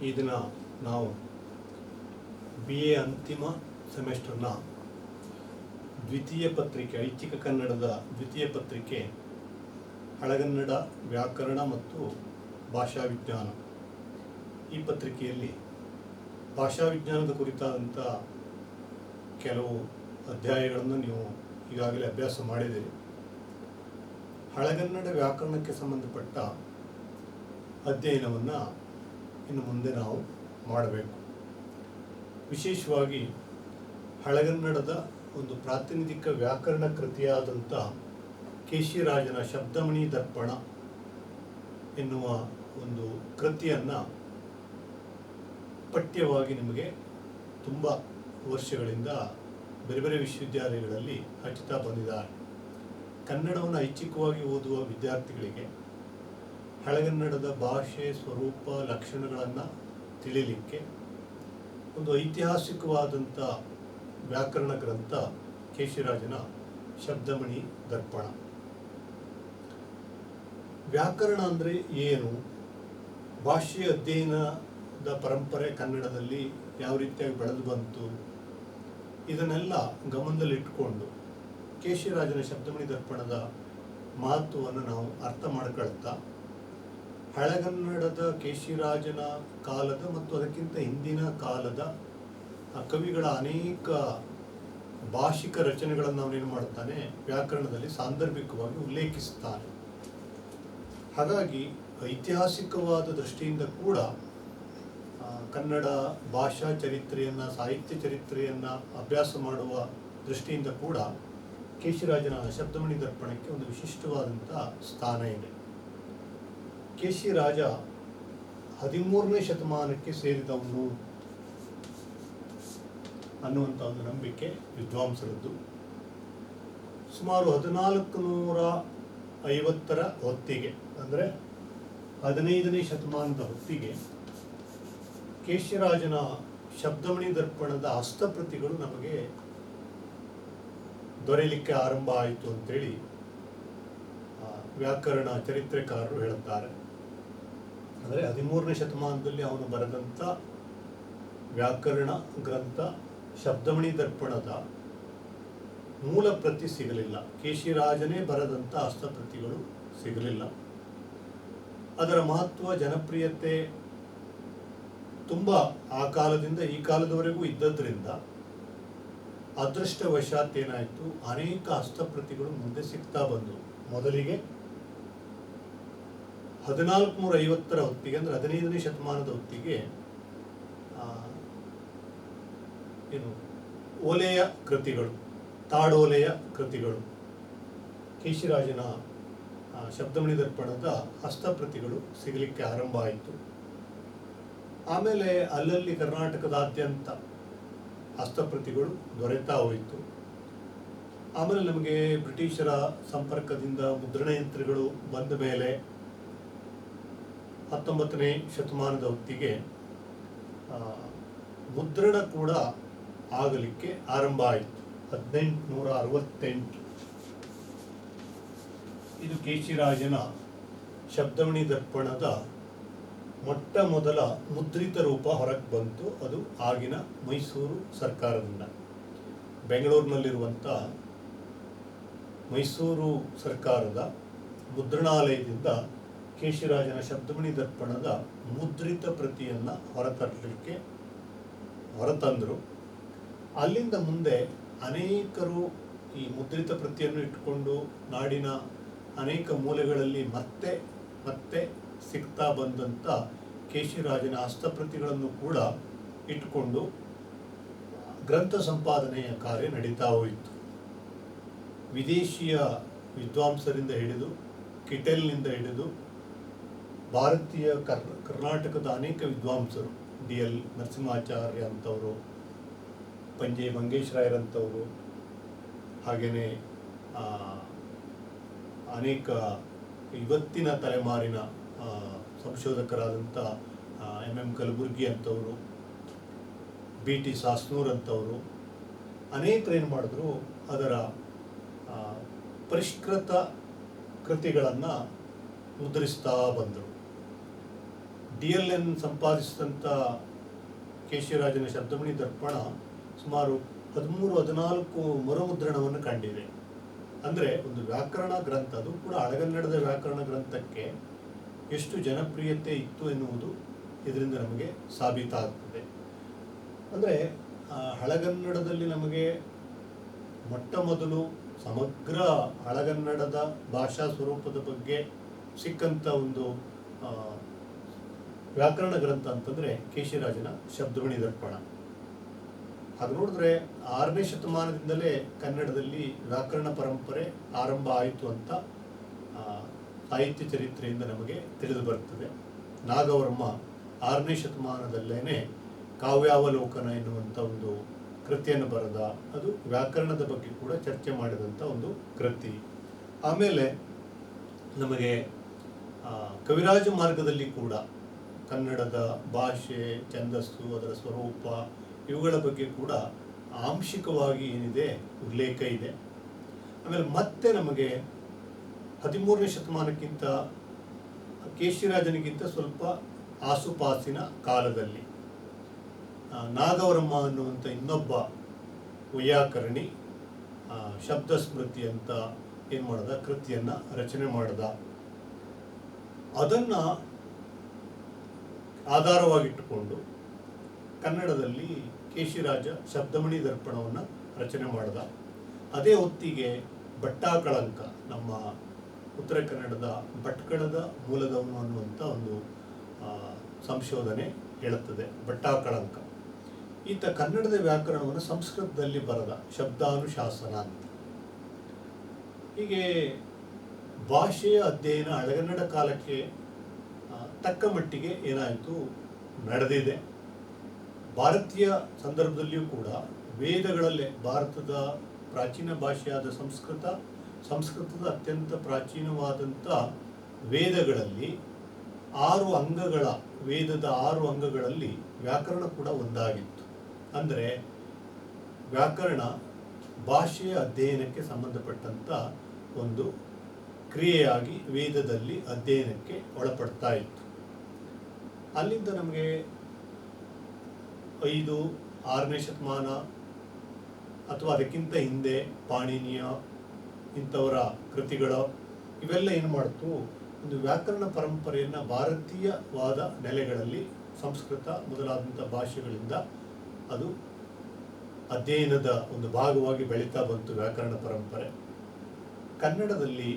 ಈ ದಿನ ನಾವು BA ಅಂತಿಮ ಸೆಮೆಸ್ಟರ್ನ ದ್ವಿತೀಯ ಪತ್ರಿಕೆ ಐಚ್ಛಿಕ ಕನ್ನಡದ ದ್ವಿತೀಯ ಪತ್ರಿಕೆ ಹಳಗನ್ನಡ ವ್ಯಾಕರಣ ಮತ್ತು ಭಾಷಾ ವಿಜ್ಞಾನ ಈ ಪತ್ರಿಕೆಯಲ್ಲಿ ಭಾಷಾ ವಿಜ್ಞಾನದ ಕುರಿತಾದಂಥ ಕೆಲವು ಅಧ್ಯಾಯಗಳನ್ನು ನೀವು ಈಗಾಗಲೇ ಅಭ್ಯಾಸ ಮಾಡಿದ್ದೀರಿ. ಹಳಗನ್ನಡ ವ್ಯಾಕರಣಕ್ಕೆ ಸಂಬಂಧಪಟ್ಟ ಅಧ್ಯಯನವನ್ನು ಇನ್ನು ಮುಂದೆ ನಾವು ಮಾಡಬೇಕು. ವಿಶೇಷವಾಗಿ ಹಳಗನ್ನಡದ ಒಂದು ಪ್ರಾತಿನಿಧಿಕ ವ್ಯಾಕರಣ ಕೃತಿಯಾದಂಥ ಕೇಶಿರಾಜನ ಶಬ್ದಮಣಿ ದರ್ಪಣ ಎನ್ನುವ ಒಂದು ಕೃತಿಯನ್ನು ಪಠ್ಯವಾಗಿ ನಿಮಗೆ ತುಂಬ ವರ್ಷಗಳಿಂದ ಬೇರೆ ಬೇರೆ ವಿಶ್ವವಿದ್ಯಾಲಯಗಳಲ್ಲಿ ಹಚ್ಚುತ್ತಾ ಬಂದಿದ್ದಾರೆ. ಕನ್ನಡವನ್ನು ಐಚ್ಛಿಕವಾಗಿ ಓದುವ ವಿದ್ಯಾರ್ಥಿಗಳಿಗೆ ಹಳಗನ್ನಡದ ಭಾಷೆ, ಸ್ವರೂಪ, ಲಕ್ಷಣಗಳನ್ನು ತಿಳಿಯಲಿಕ್ಕೆ ಒಂದು ಐತಿಹಾಸಿಕವಾದಂಥ ವ್ಯಾಕರಣ ಗ್ರಂಥ ಕೇಶಿರಾಜನ ಶಬ್ದಮಣಿ ದರ್ಪಣ. ವ್ಯಾಕರಣ ಅಂದರೆ ಏನು, ಭಾಷೆ ಅಧ್ಯಯನದ ಪರಂಪರೆ ಕನ್ನಡದಲ್ಲಿ ಯಾವ ರೀತಿಯಾಗಿ ಬೆಳೆದು ಬಂತು, ಇದನ್ನೆಲ್ಲ ಗಮನದಲ್ಲಿಟ್ಟುಕೊಂಡು ಕೇಶಿರಾಜನ ಶಬ್ದಮಣಿ ದರ್ಪಣದ ಮಹತ್ವವನ್ನು ನಾವು ಅರ್ಥ ಮಾಡಿಕೊಳ್ತಾ ಹಳಗನ್ನಡದ ಕೇಶಿರಾಜನ ಕಾಲದ ಮತ್ತು ಅದಕ್ಕಿಂತ ಹಿಂದಿನ ಕಾಲದ ಕವಿಗಳ ಅನೇಕ ಭಾಷಿಕ ರಚನೆಗಳನ್ನು ಅವನೇನು ಮಾಡ್ತಾನೆ, ವ್ಯಾಕರಣದಲ್ಲಿ ಸಾಂದರ್ಭಿಕವಾಗಿ ಉಲ್ಲೇಖಿಸ್ತಾನೆ. ಹಾಗಾಗಿ ಐತಿಹಾಸಿಕವಾದ ದೃಷ್ಟಿಯಿಂದ ಕೂಡ ಕನ್ನಡ ಭಾಷಾ ಚರಿತ್ರೆಯನ್ನು, ಸಾಹಿತ್ಯ ಚರಿತ್ರೆಯನ್ನು ಅಭ್ಯಾಸ ಮಾಡುವ ದೃಷ್ಟಿಯಿಂದ ಕೂಡ ಕೇಶಿರಾಜನ ಶಬ್ದಮಣಿ ದರ್ಪಣಕ್ಕೆ ಒಂದು ವಿಶಿಷ್ಟವಾದಂಥ ಸ್ಥಾನ ಇದೆ. ಕೇಶಿರಾಜ 13ನೇ ಶತಮಾನಕ್ಕೆ ಸೇರಿದವನು ಅನ್ನುವಂಥ ಒಂದು ನಂಬಿಕೆ ವಿದ್ವಾಂಸರದ್ದು. ಸುಮಾರು 1450ರ ಹೊತ್ತಿಗೆ, ಅಂದರೆ 15ನೇ ಶತಮಾನದ ಹೊತ್ತಿಗೆ ಕೇಶಿರಾಜನ ಶಬ್ದಮಣಿ ದರ್ಪಣದ ಹಸ್ತಪ್ರತಿಗಳು ನಮಗೆ ದೊರೆಯಲಿಕ್ಕೆ ಆರಂಭ ಆಯಿತು ಅಂತೇಳಿ ವ್ಯಾಕರಣ ಚರಿತ್ರೆಕಾರರು ಹೇಳುತ್ತಾರೆ. ಅಂದರೆ 13ನೇ ಶತಮಾನದಲ್ಲಿ ಅವನು ಬರೆದಂಥ ವ್ಯಾಕರಣ ಗ್ರಂಥ ಶಬ್ದಮಣಿ ದರ್ಪಣದ ಮೂಲ ಪ್ರತಿ ಸಿಗಲಿಲ್ಲ. ಕೇಶಿರಾಜನೇ ಬರೆದಂಥ ಹಸ್ತಪ್ರತಿಗಳು ಸಿಗಲಿಲ್ಲ. ಅದರ ಮಹತ್ವ, ಜನಪ್ರಿಯತೆ ತುಂಬ ಆ ಕಾಲದಿಂದ ಈ ಕಾಲದವರೆಗೂ ಇದ್ದದ್ರಿಂದ ಅದೃಷ್ಟವಶಾತ್ ಏನಾಯಿತು, ಅನೇಕ ಹಸ್ತಪ್ರತಿಗಳು ಮುಂದೆ ಸಿಗ್ತಾ ಬಂದವು. ಮೊದಲಿಗೆ 1450ರ ಹೊತ್ತಿಗೆ, ಅಂದರೆ 15ನೇ ಶತಮಾನದ ಹೊತ್ತಿಗೆ ಓಲೆಯ ಕೃತಿಗಳು, ತಾಡೋಲೆಯ ಕೃತಿಗಳು, ಕೇಶಿರಾಜನ ಶಬ್ದಮಣಿ ದರ್ಪಣದ ಹಸ್ತಪ್ರತಿಗಳು ಸಿಗಲಿಕ್ಕೆ ಆರಂಭ ಆಯಿತು. ಆಮೇಲೆ ಅಲ್ಲಲ್ಲಿ ಕರ್ನಾಟಕದಾದ್ಯಂತ ಹಸ್ತಪ್ರತಿಗಳು ದೊರೆತಾ ಹೋಯಿತು. ಆಮೇಲೆ ನಮಗೆ ಬ್ರಿಟಿಷರ ಸಂಪರ್ಕದಿಂದ ಮುದ್ರಣ ಯಂತ್ರಗಳು ಬಂದ ಮೇಲೆ 19ನೇ ಶತಮಾನದ ಹೊತ್ತಿಗೆ ಮುದ್ರಣ ಕೂಡ ಆಗಲಿಕ್ಕೆ ಆರಂಭ ಆಯಿತು. 1868 ಇದು ಕೇಶಿರಾಜನ ಶಬ್ದಮಣಿ ದರ್ಪಣದ ಮೊಟ್ಟ ಮೊದಲ ಮುದ್ರಿತ ರೂಪ ಹೊರಗೆ ಬಂತು. ಅದು ಆಗಿನ ಮೈಸೂರು ಸರ್ಕಾರದಿಂದ, ಬೆಂಗಳೂರಿನಲ್ಲಿರುವಂಥ ಮೈಸೂರು ಸರ್ಕಾರದ ಮುದ್ರಣಾಲಯದಿಂದ ಕೇಶಿರಾಜನ ಶಬ್ದಮಣಿ ದರ್ಪಣದ ಮುದ್ರಿತ ಪ್ರತಿಯನ್ನು ಹೊರತಂದರು. ಅಲ್ಲಿಂದ ಮುಂದೆ ಅನೇಕರು ಈ ಮುದ್ರಿತ ಪ್ರತಿಯನ್ನು ಇಟ್ಟುಕೊಂಡು ನಾಡಿನ ಅನೇಕ ಮೂಲೆಗಳಲ್ಲಿ ಮತ್ತೆ ಮತ್ತೆ ಸಿಗ್ತಾ ಬಂದಂಥ ಕೇಶಿರಾಜನ ಹಸ್ತಪ್ರತಿಗಳನ್ನು ಕೂಡ ಇಟ್ಟುಕೊಂಡು ಗ್ರಂಥ ಸಂಪಾದನೆಯ ಕಾರ್ಯ ನಡೀತಾ ಹೋಯಿತು. ವಿದೇಶಿಯ ವಿದ್ವಾಂಸರಿಂದ ಹಿಡಿದು, ಕಿಟೆಲ್ನಿಂದ ಹಿಡಿದು ಭಾರತೀಯ ಕರ್ನಾಟಕದ ಅನೇಕ ವಿದ್ವಾಂಸರು, DL ನರಸಿಂಹಾಚಾರ್ಯ ಅಂಥವರು, ಪಂಜೆ ಮಂಗೇಶ್ರಾಯರಂಥವರು, ಹಾಗೆಯೇ ಅನೇಕ ಇವತ್ತಿನ ತಲೆಮಾರಿನ ಸಂಶೋಧಕರಾದಂಥ MM ಕಲಬುರ್ಗಿ ಅಂಥವರು, BT ಸಾಸ್ನೂರ್ ಅಂಥವರು, ಅನೇಕರು ಏನು ಮಾಡಿದ್ರು, ಅದರ ಪರಿಷ್ಕೃತ ಕೃತಿಗಳನ್ನು ಮುದ್ರಿಸ್ತಾ ಬಂದರು. DLN ಸಂಪಾದಿಸಿದಂಥ ಕೇಶಿರಾಜನ ಶಬ್ದಮಣಿ ದರ್ಪಣ ಸುಮಾರು 13-14 ಮರುಮುದ್ರಣವನ್ನು ಕಂಡಿದೆ. ಅಂದರೆ ಒಂದು ವ್ಯಾಕರಣ ಗ್ರಂಥ, ಅದು ಕೂಡ ಹಳೆಗನ್ನಡದ ವ್ಯಾಕರಣ ಗ್ರಂಥಕ್ಕೆ ಎಷ್ಟು ಜನಪ್ರಿಯತೆ ಇತ್ತು ಎನ್ನುವುದು ಇದರಿಂದ ನಮಗೆ ಸಾಬೀತಾಗ್ತದೆ. ಅಂದರೆ ಹಳೆಗನ್ನಡದಲ್ಲಿ ನಮಗೆ ಮೊಟ್ಟ ಮೊದಲು ಸಮಗ್ರ ಹಳೆಗನ್ನಡದ ಭಾಷಾ ಸ್ವರೂಪದ ಬಗ್ಗೆ ಸಿಕ್ಕಂಥ ಒಂದು ವ್ಯಾಕರಣ ಗ್ರಂಥ ಅಂತಂದರೆ ಕೇಶಿರಾಜನ ಶಬ್ದಮಣಿ ದರ್ಪಣ. ಹಾಗೆ ನೋಡಿದ್ರೆ 6ನೇ ಶತಮಾನದಿಂದಲೇ ಕನ್ನಡದಲ್ಲಿ ವ್ಯಾಕರಣ ಪರಂಪರೆ ಆರಂಭ ಆಯಿತು ಅಂತ ಸಾಹಿತ್ಯ ಚರಿತ್ರೆಯಿಂದ ನಮಗೆ ತಿಳಿದು ಬರ್ತದೆ. ನಾಗವರ್ಮ 6ನೇ ಶತಮಾನದಲ್ಲೇ ಕಾವ್ಯಾವಲೋಕನ ಎನ್ನುವಂಥ ಒಂದು ಕೃತಿಯನ್ನು ಬರೆದ. ಅದು ವ್ಯಾಕರಣದ ಬಗ್ಗೆ ಕೂಡ ಚರ್ಚೆ ಮಾಡಿದಂಥ ಒಂದು ಕೃತಿ. ಆಮೇಲೆ ನಮಗೆ ಕವಿರಾಜ ಮಾರ್ಗದಲ್ಲಿ ಕೂಡ ಕನ್ನಡದ ಭಾಷೆ, ಛಂದಸ್ಸು, ಅದರ ಸ್ವರೂಪ ಇವುಗಳ ಬಗ್ಗೆ ಕೂಡ ಆಂಶಿಕವಾಗಿ ಏನಿದೆ ಉಲ್ಲೇಖ ಇದೆ. ಆಮೇಲೆ ಮತ್ತೆ ನಮಗೆ 13ನೇ ಶತಮಾನಕ್ಕಿಂತ ಕೇಶಿರಾಜನಿಗಿಂತ ಸ್ವಲ್ಪ ಆಸುಪಾಸಿನ ಕಾಲದಲ್ಲಿ ನಾಗವರ್ಮ ಅನ್ನುವಂಥ ಇನ್ನೊಬ್ಬ ವೈಯಾಕರಣಿ ಶಬ್ದ ಸ್ಮೃತಿ ಅಂತ ಏನು ಮಾಡ್ದ, ಕೃತಿಯನ್ನು ರಚನೆ ಮಾಡ್ದ. ಅದನ್ನು ಆಧಾರವಾಗಿಟ್ಟುಕೊಂಡು ಕನ್ನಡದಲ್ಲಿ ಕೇಶಿರಾಜ ಶಬ್ದಮಣಿ ದರ್ಪಣವನ್ನು ರಚನೆ ಮಾಡ್ದ. ಅದೇ ಹೊತ್ತಿಗೆ ಭಟ್ಟಾಕಳಂಕ, ನಮ್ಮ ಉತ್ತರ ಕನ್ನಡದ ಭಟ್ಕಳದ ಮೂಲದವನು ಅನ್ನುವಂಥ ಒಂದು ಸಂಶೋಧನೆ ಹೇಳುತ್ತದೆ. ಭಟ್ಟಾಕಳಂಕ ಈತ ಕನ್ನಡದ ವ್ಯಾಕರಣವನ್ನು ಸಂಸ್ಕೃತದಲ್ಲಿ ಬರೆದ ಶಬ್ದಾನುಶಾಸನ ಅಂತ. ಹೀಗೆ ಭಾಷೆಯ ಅಧ್ಯಯನ ಹಳೆಗನ್ನಡ ಕಾಲಕ್ಕೆ ತಕ್ಕ ಮಟ್ಟಿಗೆ ಏನಾಯಿತು ನಡೆದಿದೆ. ಭಾರತೀಯ ಸಂದರ್ಭದಲ್ಲಿಯೂ ಕೂಡ ವೇದಗಳಲ್ಲೇ ಭಾರತದ ಪ್ರಾಚೀನ ಭಾಷೆಯಾದ ಸಂಸ್ಕೃತದ ಅತ್ಯಂತ ಪ್ರಾಚೀನವಾದಂಥ ವೇದಗಳಲ್ಲಿ 6 ಅಂಗಗಳ ವೇದದ 6 ಅಂಗಗಳಲ್ಲಿ ವ್ಯಾಕರಣ ಕೂಡ ಒಂದಾಗಿತ್ತು. ಅಂದರೆ ವ್ಯಾಕರಣ ಭಾಷೆಯ ಅಧ್ಯಯನಕ್ಕೆ ಸಂಬಂಧಪಟ್ಟಂಥ ಒಂದು ಕ್ರಿಯೆಯಾಗಿ ವೇದದಲ್ಲಿ ಅಧ್ಯಯನಕ್ಕೆ ಒಳಪಡ್ತಾ ಇತ್ತು. ಅಲ್ಲಿಂದ ನಮಗೆ 5-6ನೇ ಶತಮಾನ ಅಥವಾ ಅದಕ್ಕಿಂತ ಹಿಂದೆ ಪಾಣಿನಿಯ ಇಂಥವರ ಕೃತಿಗಳು ಇವೆಲ್ಲ ಏನು ಮಾಡ್ತು, ಒಂದು ವ್ಯಾಕರಣ ಪರಂಪರೆಯನ್ನು ಭಾರತೀಯವಾದ ನೆಲೆಗಳಲ್ಲಿ ಸಂಸ್ಕೃತ ಮೊದಲಾದಂಥ ಭಾಷೆಗಳಿಂದ ಅದು ಅಧ್ಯಯನದ ಒಂದು ಭಾಗವಾಗಿ ಬೆಳೀತಾ ಬಂತು ವ್ಯಾಕರಣ ಪರಂಪರೆ. ಕನ್ನಡದಲ್ಲಿ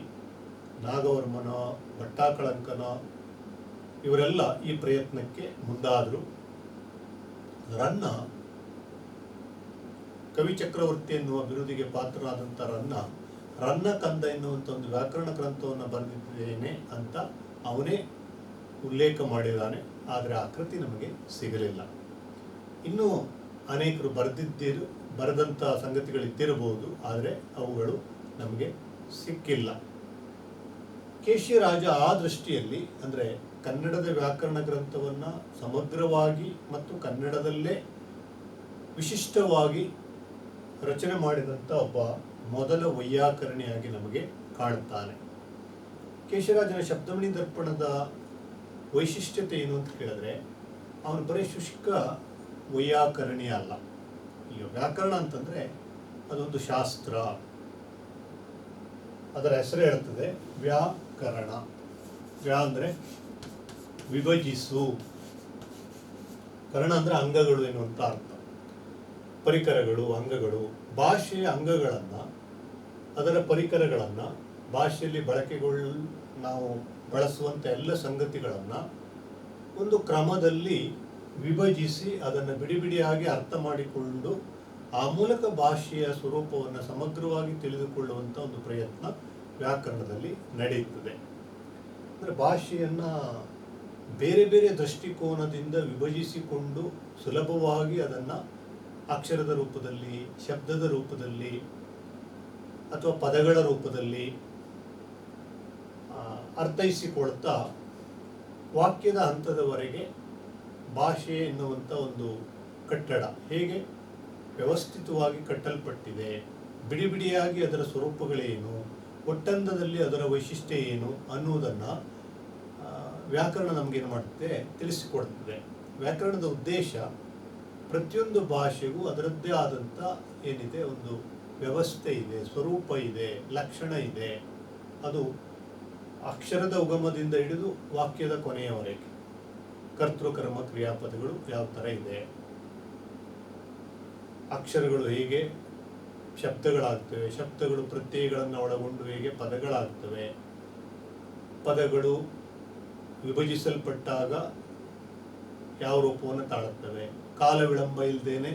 ನಾಗವರ್ಮನ, ಭಟ್ಟಾಕಳಂಕನ ಇವರೆಲ್ಲ ಈ ಪ್ರಯತ್ನಕ್ಕೆ ಮುಂದಾದರು. ರನ್ನ, ಕವಿ ಚಕ್ರವರ್ತಿ ಎನ್ನುವ ಬಿರುದಿಗೆ ಪಾತ್ರರಾದಂಥ ರನ್ನ ಕಂದ ಎನ್ನುವಂಥ ಒಂದು ವ್ಯಾಕರಣ ಗ್ರಂಥವನ್ನು ಬರೆದಿದ್ದೇನೆ ಅಂತ ಅವನೇ ಉಲ್ಲೇಖ ಮಾಡಿದ್ದಾನೆ. ಆದರೆ ಆ ಕೃತಿ ನಮಗೆ ಸಿಗಲಿಲ್ಲ. ಇನ್ನೂ ಅನೇಕರು ಬರೆದಂಥ ಸಂಗತಿಗಳಿದ್ದಿರಬಹುದು, ಆದರೆ ಅವುಗಳು ನಮಗೆ ಸಿಕ್ಕಿಲ್ಲ. ಕೇಶಿರಾಜ ಆ ದೃಷ್ಟಿಯಲ್ಲಿ, ಅಂದರೆ ಕನ್ನಡದ ವ್ಯಾಕರಣ ಗ್ರಂಥವನ್ನು ಸಮಗ್ರವಾಗಿ ಮತ್ತು ಕನ್ನಡದಲ್ಲೇ ವಿಶಿಷ್ಟವಾಗಿ ರಚನೆ ಮಾಡಿದಂಥ ಒಬ್ಬ ಮೊದಲ ವೈಯಾಕರಣಿಯಾಗಿ ನಮಗೆ ಕಾಣುತ್ತಾನೆ. ಕೇಶಿರಾಜನ ಶಬ್ದಮಣಿ ದರ್ಪಣದ ವೈಶಿಷ್ಟ್ಯತೆ ಏನು ಅಂತ ಕೇಳಿದ್ರೆ, ಅವನು ಬರೀ ಶುಷ್ಕ ವೈಯಾಕರಣಿ ಅಲ್ಲ. ಈಗ ವ್ಯಾಕರಣ ಅಂತಂದರೆ ಅದೊಂದು ಶಾಸ್ತ್ರ. ಅದರ ಹೆಸರು ಹೇಳ್ತದೆ ವ್ಯಾಕರಣ. ವ್ಯಾ ಅಂದರೆ ವಿಭಜಿಸು, ಕರಣ ಅಂದರೆ ಅಂಗಗಳು ಎನ್ನುವಂಥ ಅರ್ಥ. ಪರಿಕರಗಳು, ಅಂಗಗಳು, ಭಾಷೆಯ ಅಂಗಗಳನ್ನು, ಅದರ ಪರಿಕರಗಳನ್ನು, ಭಾಷೆಯಲ್ಲಿ ನಾವು ಬಳಸುವಂಥ ಎಲ್ಲ ಸಂಗತಿಗಳನ್ನು ಒಂದು ಕ್ರಮದಲ್ಲಿ ವಿಭಜಿಸಿ ಅದನ್ನು ಬಿಡಿಬಿಡಿಯಾಗಿ ಅರ್ಥ ಮಾಡಿಕೊಂಡು ಆ ಮೂಲಕ ಭಾಷೆಯ ಸ್ವರೂಪವನ್ನು ಸಮಗ್ರವಾಗಿ ತಿಳಿದುಕೊಳ್ಳುವಂಥ ಒಂದು ಪ್ರಯತ್ನ ವ್ಯಾಕರಣದಲ್ಲಿ ನಡೆಯುತ್ತದೆ. ಅಂದರೆ ಭಾಷೆಯನ್ನು ಬೇರೆ ಬೇರೆ ದೃಷ್ಟಿಕೋನದಿಂದ ವಿಭಜಿಸಿಕೊಂಡು ಸುಲಭವಾಗಿ ಅದನ್ನು ಅಕ್ಷರದ ರೂಪದಲ್ಲಿ, ಶಬ್ದದ ರೂಪದಲ್ಲಿ ಅಥವಾ ಪದಗಳ ರೂಪದಲ್ಲಿ ಅರ್ಥೈಸಿಕೊಳ್ತಾ ವಾಕ್ಯದ ಹಂತದವರೆಗೆ ಭಾಷೆ ಎನ್ನುವಂಥ ಒಂದು ಕಟ್ಟಡ ಹೇಗೆ ವ್ಯವಸ್ಥಿತವಾಗಿ ಕಟ್ಟಲ್ಪಟ್ಟಿದೆ, ಬಿಡಿ ಬಿಡಿಯಾಗಿ ಅದರ ಸ್ವರೂಪಗಳೇನು, ಒಟ್ಟಂದದಲ್ಲಿ ಅದರ ವೈಶಿಷ್ಟ್ಯ ಏನು ಅನ್ನುವುದನ್ನು ವ್ಯಾಕರಣ ನಮಗೇನು ಮಾಡುತ್ತೆ, ತಿಳಿಸಿಕೊಡ್ತದೆ. ವ್ಯಾಕರಣದ ಉದ್ದೇಶ ಪ್ರತಿಯೊಂದು ಭಾಷೆಗೂ ಅದರದ್ದೇ ಆದಂಥ ಏನಿದೆ ಒಂದು ವ್ಯವಸ್ಥೆ ಇದೆ, ಸ್ವರೂಪ ಇದೆ, ಲಕ್ಷಣ ಇದೆ. ಅದು ಅಕ್ಷರದ ಉಗಮದಿಂದ ಹಿಡಿದು ವಾಕ್ಯದ ಕೊನೆಯವರೆಗೆ ಕರ್ತೃಕರ್ಮ ಕ್ರಿಯಾಪದಗಳು ಯಾವ ಥರ ಇದೆ, ಅಕ್ಷರಗಳು ಹೇಗೆ ಶಬ್ದಗಳಾಗ್ತವೆ, ಶಬ್ದಗಳು ಪ್ರತ್ಯಯಗಳನ್ನು ಒಳಗೊಂಡು ಹೇಗೆ ಪದಗಳಾಗ್ತವೆ, ಪದಗಳು ವಿಭಜಿಸಲ್ಪಟ್ಟಾಗ ಯಾವ ರೂಪವನ್ನು ತಾಳುತ್ತವೆ, ಕಾಲ ವಿಳಂಬ ಇಲ್ಲದೇನೆ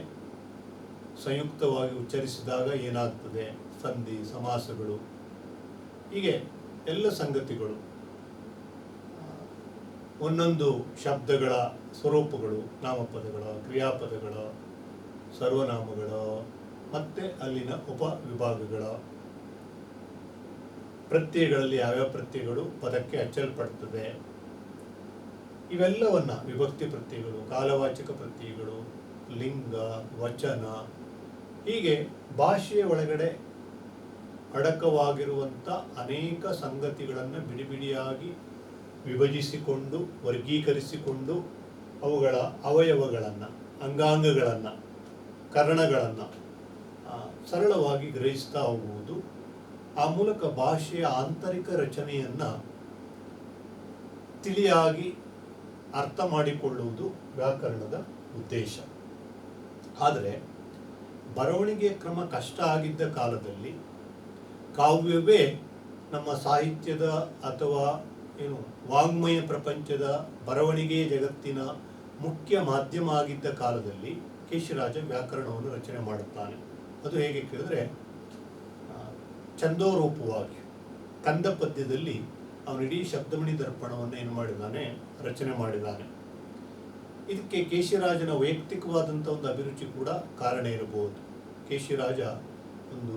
ಸಂಯುಕ್ತವಾಗಿ ಉಚ್ಚರಿಸಿದಾಗ ಏನಾಗ್ತದೆ, ಸಂಧಿ ಸಮಾಸಗಳು, ಹೀಗೆ ಎಲ್ಲ ಸಂಗತಿಗಳು, ಒಂದೊಂದು ಶಬ್ದಗಳ ಸ್ವರೂಪಗಳು, ನಾಮಪದಗಳ, ಕ್ರಿಯಾಪದಗಳ, ಸರ್ವನಾಮಗಳ, ಮತ್ತೆ ಅಲ್ಲಿನ ಉಪವಿಭಾಗಗಳ ಪ್ರತ್ಯಯಗಳಲ್ಲಿ ಯಾವ್ಯಾವ ಪ್ರತ್ಯಯಗಳು ಪದಕ್ಕೆ ಹಚ್ಚಲ್ಪಡ್ತದೆ, ಇವೆಲ್ಲವನ್ನ ವಿಭಕ್ತಿ ಪ್ರತ್ಯಯಗಳು, ಕಾಲವಾಚಕ ಪ್ರತ್ಯಯಗಳು, ಲಿಂಗ, ವಚನ, ಹೀಗೆ ಭಾಷೆಯ ಒಳಗಡೆ ಅಡಕವಾಗಿರುವಂಥ ಅನೇಕ ಸಂಗತಿಗಳನ್ನು ಬಿಡಿಬಿಡಿಯಾಗಿ ವಿಭಜಿಸಿಕೊಂಡು ವರ್ಗೀಕರಿಸಿಕೊಂಡು ಅವುಗಳ ಅವಯವಗಳನ್ನು, ಅಂಗಾಂಗಗಳನ್ನು, ಕರ್ಣಗಳನ್ನು ಸರಳವಾಗಿ ಗ್ರಹಿಸ್ತಾ ಹೋಗುವುದು. ಆ ಮೂಲಕ ಭಾಷೆಯ ಆಂತರಿಕ ರಚನೆಯನ್ನು ತಿಳಿಯಾಗಿ ಅರ್ಥ ಮಾಡಿಕೊಳ್ಳುವುದು ವ್ಯಾಕರಣದ ಉದ್ದೇಶ. ಆದರೆ ಬರವಣಿಗೆ ಕ್ರಮ ಕಷ್ಟ ಆಗಿದ್ದ ಕಾಲದಲ್ಲಿ ಕಾವ್ಯವೇ ನಮ್ಮ ಸಾಹಿತ್ಯದ ಅಥವಾ ವಾಂಗ್ಮಯ ಪ್ರಪಂಚದ ಬರವಣಿಗೆ ಜಗತ್ತಿನ ಮುಖ್ಯ ಮಾಧ್ಯಮ ಆಗಿದ್ದ ಕಾಲದಲ್ಲಿ ಕೇಶಿರಾಜ ವ್ಯಾಕರಣವನ್ನು ರಚನೆ ಮಾಡುತ್ತಾನೆ. ಅದು ಹೇಗೆ ಕೇಳಿದ್ರೆ, ಛಂದೋರೂಪವಾಗಿ ಕಂದ ಪದ್ಯದಲ್ಲಿ ಅವನು ಇಡೀ ಶಬ್ದಮಣಿ ದರ್ಪಣವನ್ನು ಏನು ಮಾಡಿದ್ದಾನೆ, ರಚನೆ ಮಾಡಿದ್ದಾನೆ. ಇದಕ್ಕೆ ಕೇಶಿರಾಜನ ವೈಯಕ್ತಿಕವಾದಂಥ ಒಂದು ಅಭಿರುಚಿ ಕೂಡ ಕಾರಣ ಇರಬಹುದು. ಕೇಶಿರಾಜ ಒಂದು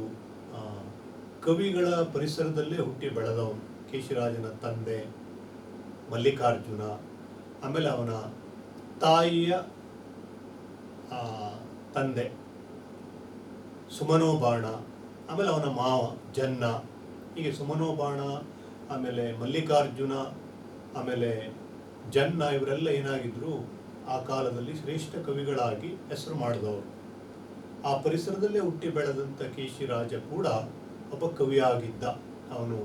ಕವಿಗಳ ಪರಿಸರದಲ್ಲೇ ಹುಟ್ಟಿ ಬೆಳೆದವನು. ಕೇಶಿರಾಜನ ತಂದೆ ಮಲ್ಲಿಕಾರ್ಜುನ, ಆಮೇಲೆ ಅವನ ತಾಯಿಯ ತಂದೆ ಸುಮನೋಬಾಣ, ಆಮೇಲೆ ಅವನ ಮಾವ ಜನ್ನ, ಹೀಗೆ ಸುಮನೋಬಾಣ, ಆಮೇಲೆ ಮಲ್ಲಿಕಾರ್ಜುನ, ಆಮೇಲೆ ಜನ್ನ, ಇವರೆಲ್ಲ ಏನಾಗಿದ್ರು ಆ ಕಾಲದಲ್ಲಿ ಶ್ರೇಷ್ಠ ಕವಿಗಳಾಗಿ ಹೆಸರು ಮಾಡಿದವರು. ಆ ಪರಿಸರದಲ್ಲೇ ಹುಟ್ಟಿ ಬೆಳೆದಂಥ ಕೇಶಿರಾಜ ಕೂಡ ಒಬ್ಬ ಕವಿಯಾಗಿದ್ದ. ಅವನು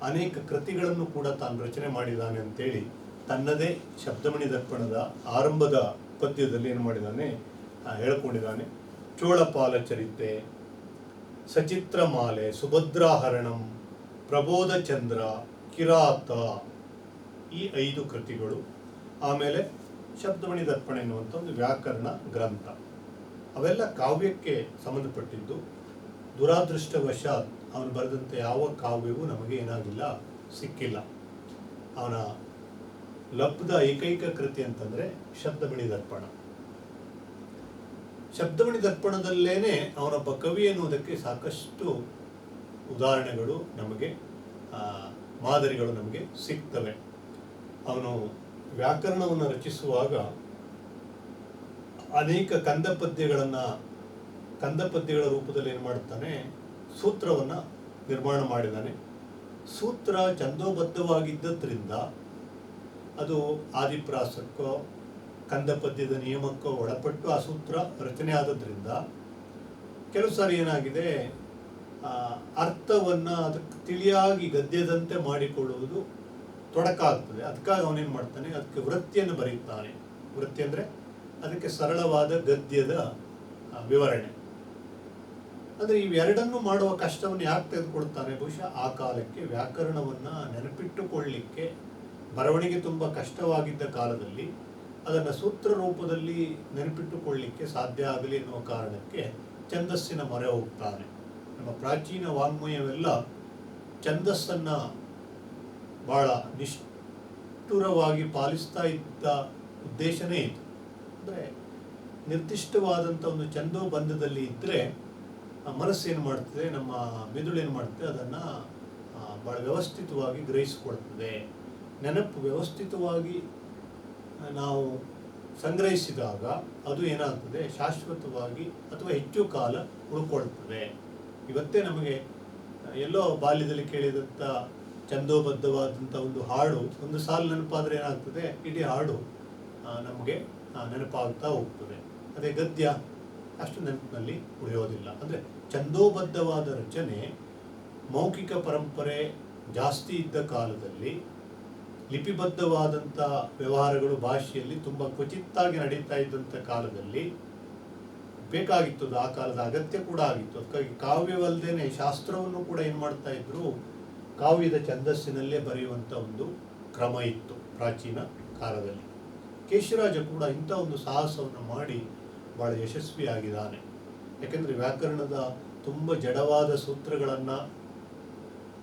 ಅನೇಕ ಕೃತಿಗಳನ್ನು ಕೂಡ ತಾನು ರಚನೆ ಮಾಡಿದ್ದಾನೆ ಅಂತೇಳಿ ತನ್ನದೇ ಶಬ್ದಮಣಿ ದರ್ಪಣದ ಆರಂಭದ ಪದ್ಯದಲ್ಲಿ ಏನು ಮಾಡಿದ್ದಾನೆ, ಹೇಳ್ಕೊಂಡಿದ್ದಾನೆ. ಚೋಳಪಾಲ ಚರಿತೆ, ಸಚಿತ್ರಮಾಲೆ, ಸುಭದ್ರಾಹರಣಂ, ಪ್ರಬೋಧಚಂದ್ರ, ಕಿರಾತ, ಈ 5 ಕೃತಿಗಳು. ಆಮೇಲೆ ಶಬ್ದಮಣಿ ದರ್ಪಣ ಎನ್ನುವಂಥ ಒಂದು ವ್ಯಾಕರಣ ಗ್ರಂಥ. ಅವೆಲ್ಲ ಕಾವ್ಯಕ್ಕೆ ಸಂಬಂಧಪಟ್ಟಿದ್ದು. ದುರಾದೃಷ್ಟವಶಾತ್ ಅವನು ಬರೆದಂಥ ಯಾವ ಕಾವ್ಯವೂ ನಮಗೆ ಏನಾಗಿಲ್ಲ, ಸಿಕ್ಕಿಲ್ಲ. ಅವನ ಲಬ್ಧ ಏಕೈಕ ಕೃತಿ ಅಂತಂದರೆ ಶಬ್ದಮಣಿ ದರ್ಪಣ. ಶಬ್ದಮಣಿ ದರ್ಪಣದಲ್ಲೇನೆ ಅವನೊಬ್ಬ ಕವಿ ಎನ್ನುವುದಕ್ಕೆ ಸಾಕಷ್ಟು ಉದಾಹರಣೆಗಳು ನಮಗೆ, ಮಾದರಿಗಳು ನಮಗೆ ಸಿಗ್ತವೆ. ಅವನು ವ್ಯಾಕರಣವನ್ನು ರಚಿಸುವಾಗ ಅನೇಕ ಕಂದ ಪದ್ಯಗಳ ರೂಪದಲ್ಲಿ ಏನು ಮಾಡ್ತಾನೆ, ಸೂತ್ರವನ್ನು ನಿರ್ಮಾಣ ಮಾಡಿದ್ದಾನೆ. ಸೂತ್ರ ಛಂದೋಬದ್ಧವಾಗಿದ್ದರಿಂದ ಅದು ಆದಿಪ್ರಾಸಕ್ಕೋ ಕಂದ ಪದ್ಯದ ನಿಯಮಕ್ಕೋ ಒಳಪಟ್ಟು ಆ ಸೂತ್ರ ರಚನೆ ಆದದ್ರಿಂದ ಕೆಲವು ಸಾರಿ ಏನಾಗಿದೆ, ಅರ್ಥವನ್ನು ಅದಕ್ಕೆ ತಿಳಿಯಾಗಿ ಗದ್ಯದಂತೆ ಮಾಡಿಕೊಳ್ಳುವುದು ತೊಡಕಾಗ್ತದೆ. ಅದಕ್ಕಾಗಿ ಅವನೇನು ಮಾಡ್ತಾನೆ, ಅದಕ್ಕೆ ವೃತ್ತಿಯನ್ನು ಬರೆಯುತ್ತಾನೆ. ವೃತ್ತಿ ಅಂದರೆ ಅದಕ್ಕೆ ಸರಳವಾದ ಗದ್ಯದ ವಿವರಣೆ. ಅಂದರೆ ಇವೆರಡನ್ನು ಮಾಡುವ ಕಷ್ಟವನ್ನು ಯಾಕೆ ತೆಗೆದುಕೊಳ್ತಾನೆ, ಬಹುಶಃ ಆ ಕಾಲಕ್ಕೆ ವ್ಯಾಕರಣವನ್ನು ನೆನಪಿಟ್ಟುಕೊಳ್ಳಲಿಕ್ಕೆ ಬರವಣಿಗೆ ತುಂಬ ಕಷ್ಟವಾಗಿದ್ದ ಕಾಲದಲ್ಲಿ ಅದನ್ನು ಸೂತ್ರ ರೂಪದಲ್ಲಿ ನೆನಪಿಟ್ಟುಕೊಳ್ಳಲಿಕ್ಕೆ ಸಾಧ್ಯ ಆಗಲಿ ಎನ್ನುವ ಕಾರಣಕ್ಕೆ ಛಂದಸ್ಸಿನ ಮೊರೆ ಹೋಗ್ತಾನೆ. ನಮ್ಮ ಪ್ರಾಚೀನ ವಾಂಗ್ಮಯವೆಲ್ಲ ಛಂದಸ್ಸನ್ನು ಬಹಳ ನಿಷ್ಠುರವಾಗಿ ಪಾಲಿಸ್ತಾ ಇದ್ದ ಉದ್ದೇಶನೇ ಇದು. ಅಂದರೆ ನಿರ್ದಿಷ್ಟವಾದಂಥ ಒಂದು ಛಂದೋಬಂಧದಲ್ಲಿ ಇದ್ದರೆ ಮನಸ್ಸು ಏನು ಮಾಡ್ತದೆ, ನಮ್ಮ ಮೆದುಳು ಏನು ಮಾಡ್ತದೆ, ಅದನ್ನು ಭಾಳ ವ್ಯವಸ್ಥಿತವಾಗಿ ಗ್ರಹಿಸಿಕೊಳ್ತದೆ. ನೆನಪು ವ್ಯವಸ್ಥಿತವಾಗಿ ನಾವು ಸಂಗ್ರಹಿಸಿದಾಗ ಅದು ಏನಾಗ್ತದೆ, ಶಾಶ್ವತವಾಗಿ ಅಥವಾ ಹೆಚ್ಚು ಕಾಲ ಉಳ್ಕೊಳ್ತದೆ. ಇವತ್ತೇ ನಮಗೆ ಎಲ್ಲೋ ಬಾಲ್ಯದಲ್ಲಿ ಕೇಳಿದಂಥ ಛಂದೋಬದ್ಧವಾದಂಥ ಒಂದು ಹಾಡು ಒಂದು ಸಾಲು ನೆನಪಾದರೆ ಏನಾಗ್ತದೆ, ಇಡೀ ಹಾಡು ನಮಗೆ ನೆನಪಾಗ್ತಾ ಹೋಗ್ತದೆ. ಅದೇ ಗದ್ಯ ಅಷ್ಟು ನೆನಪಿನಲ್ಲಿ ಉಳಿಯೋದಿಲ್ಲ. ಅಂದರೆ ಛಂದೋಬದ್ಧವಾದ ರಚನೆ ಮೌಖಿಕ ಪರಂಪರೆ ಜಾಸ್ತಿ ಇದ್ದ ಕಾಲದಲ್ಲಿ, ಲಿಪಿಬದ್ಧವಾದಂಥ ವ್ಯವಹಾರಗಳು ಭಾಷೆಯಲ್ಲಿ ತುಂಬ ಕ್ವಚಿತ್ತಾಗಿ ನಡೀತಾ ಇದ್ದಂಥ ಕಾಲದಲ್ಲಿ ಬೇಕಾಗಿತ್ತು, ಆ ಕಾಲದ ಅಗತ್ಯ ಕೂಡ ಆಗಿತ್ತು. ಅದಕ್ಕಾಗಿ ಕಾವ್ಯವಲ್ಲದೇನೆ ಶಾಸ್ತ್ರವನ್ನು ಕೂಡ ಏನು ಮಾಡ್ತಾ ಇದ್ರು, ಕಾವ್ಯದ ಛಂದಸ್ಸಿನಲ್ಲೇ ಬರೆಯುವಂಥ ಒಂದು ಕ್ರಮ ಇತ್ತು ಪ್ರಾಚೀನ ಕಾಲದಲ್ಲಿ. ಕೇಶಿರಾಜ ಕೂಡ ಇಂಥ ಒಂದು ಸಾಹಸವನ್ನು ಮಾಡಿ ಭಾಳ ಯಶಸ್ವಿಯಾಗಿದ್ದಾನೆ. ಯಾಕೆಂದರೆ ವ್ಯಾಕರಣದ ತುಂಬ ಜಡವಾದ ಸೂತ್ರಗಳನ್ನು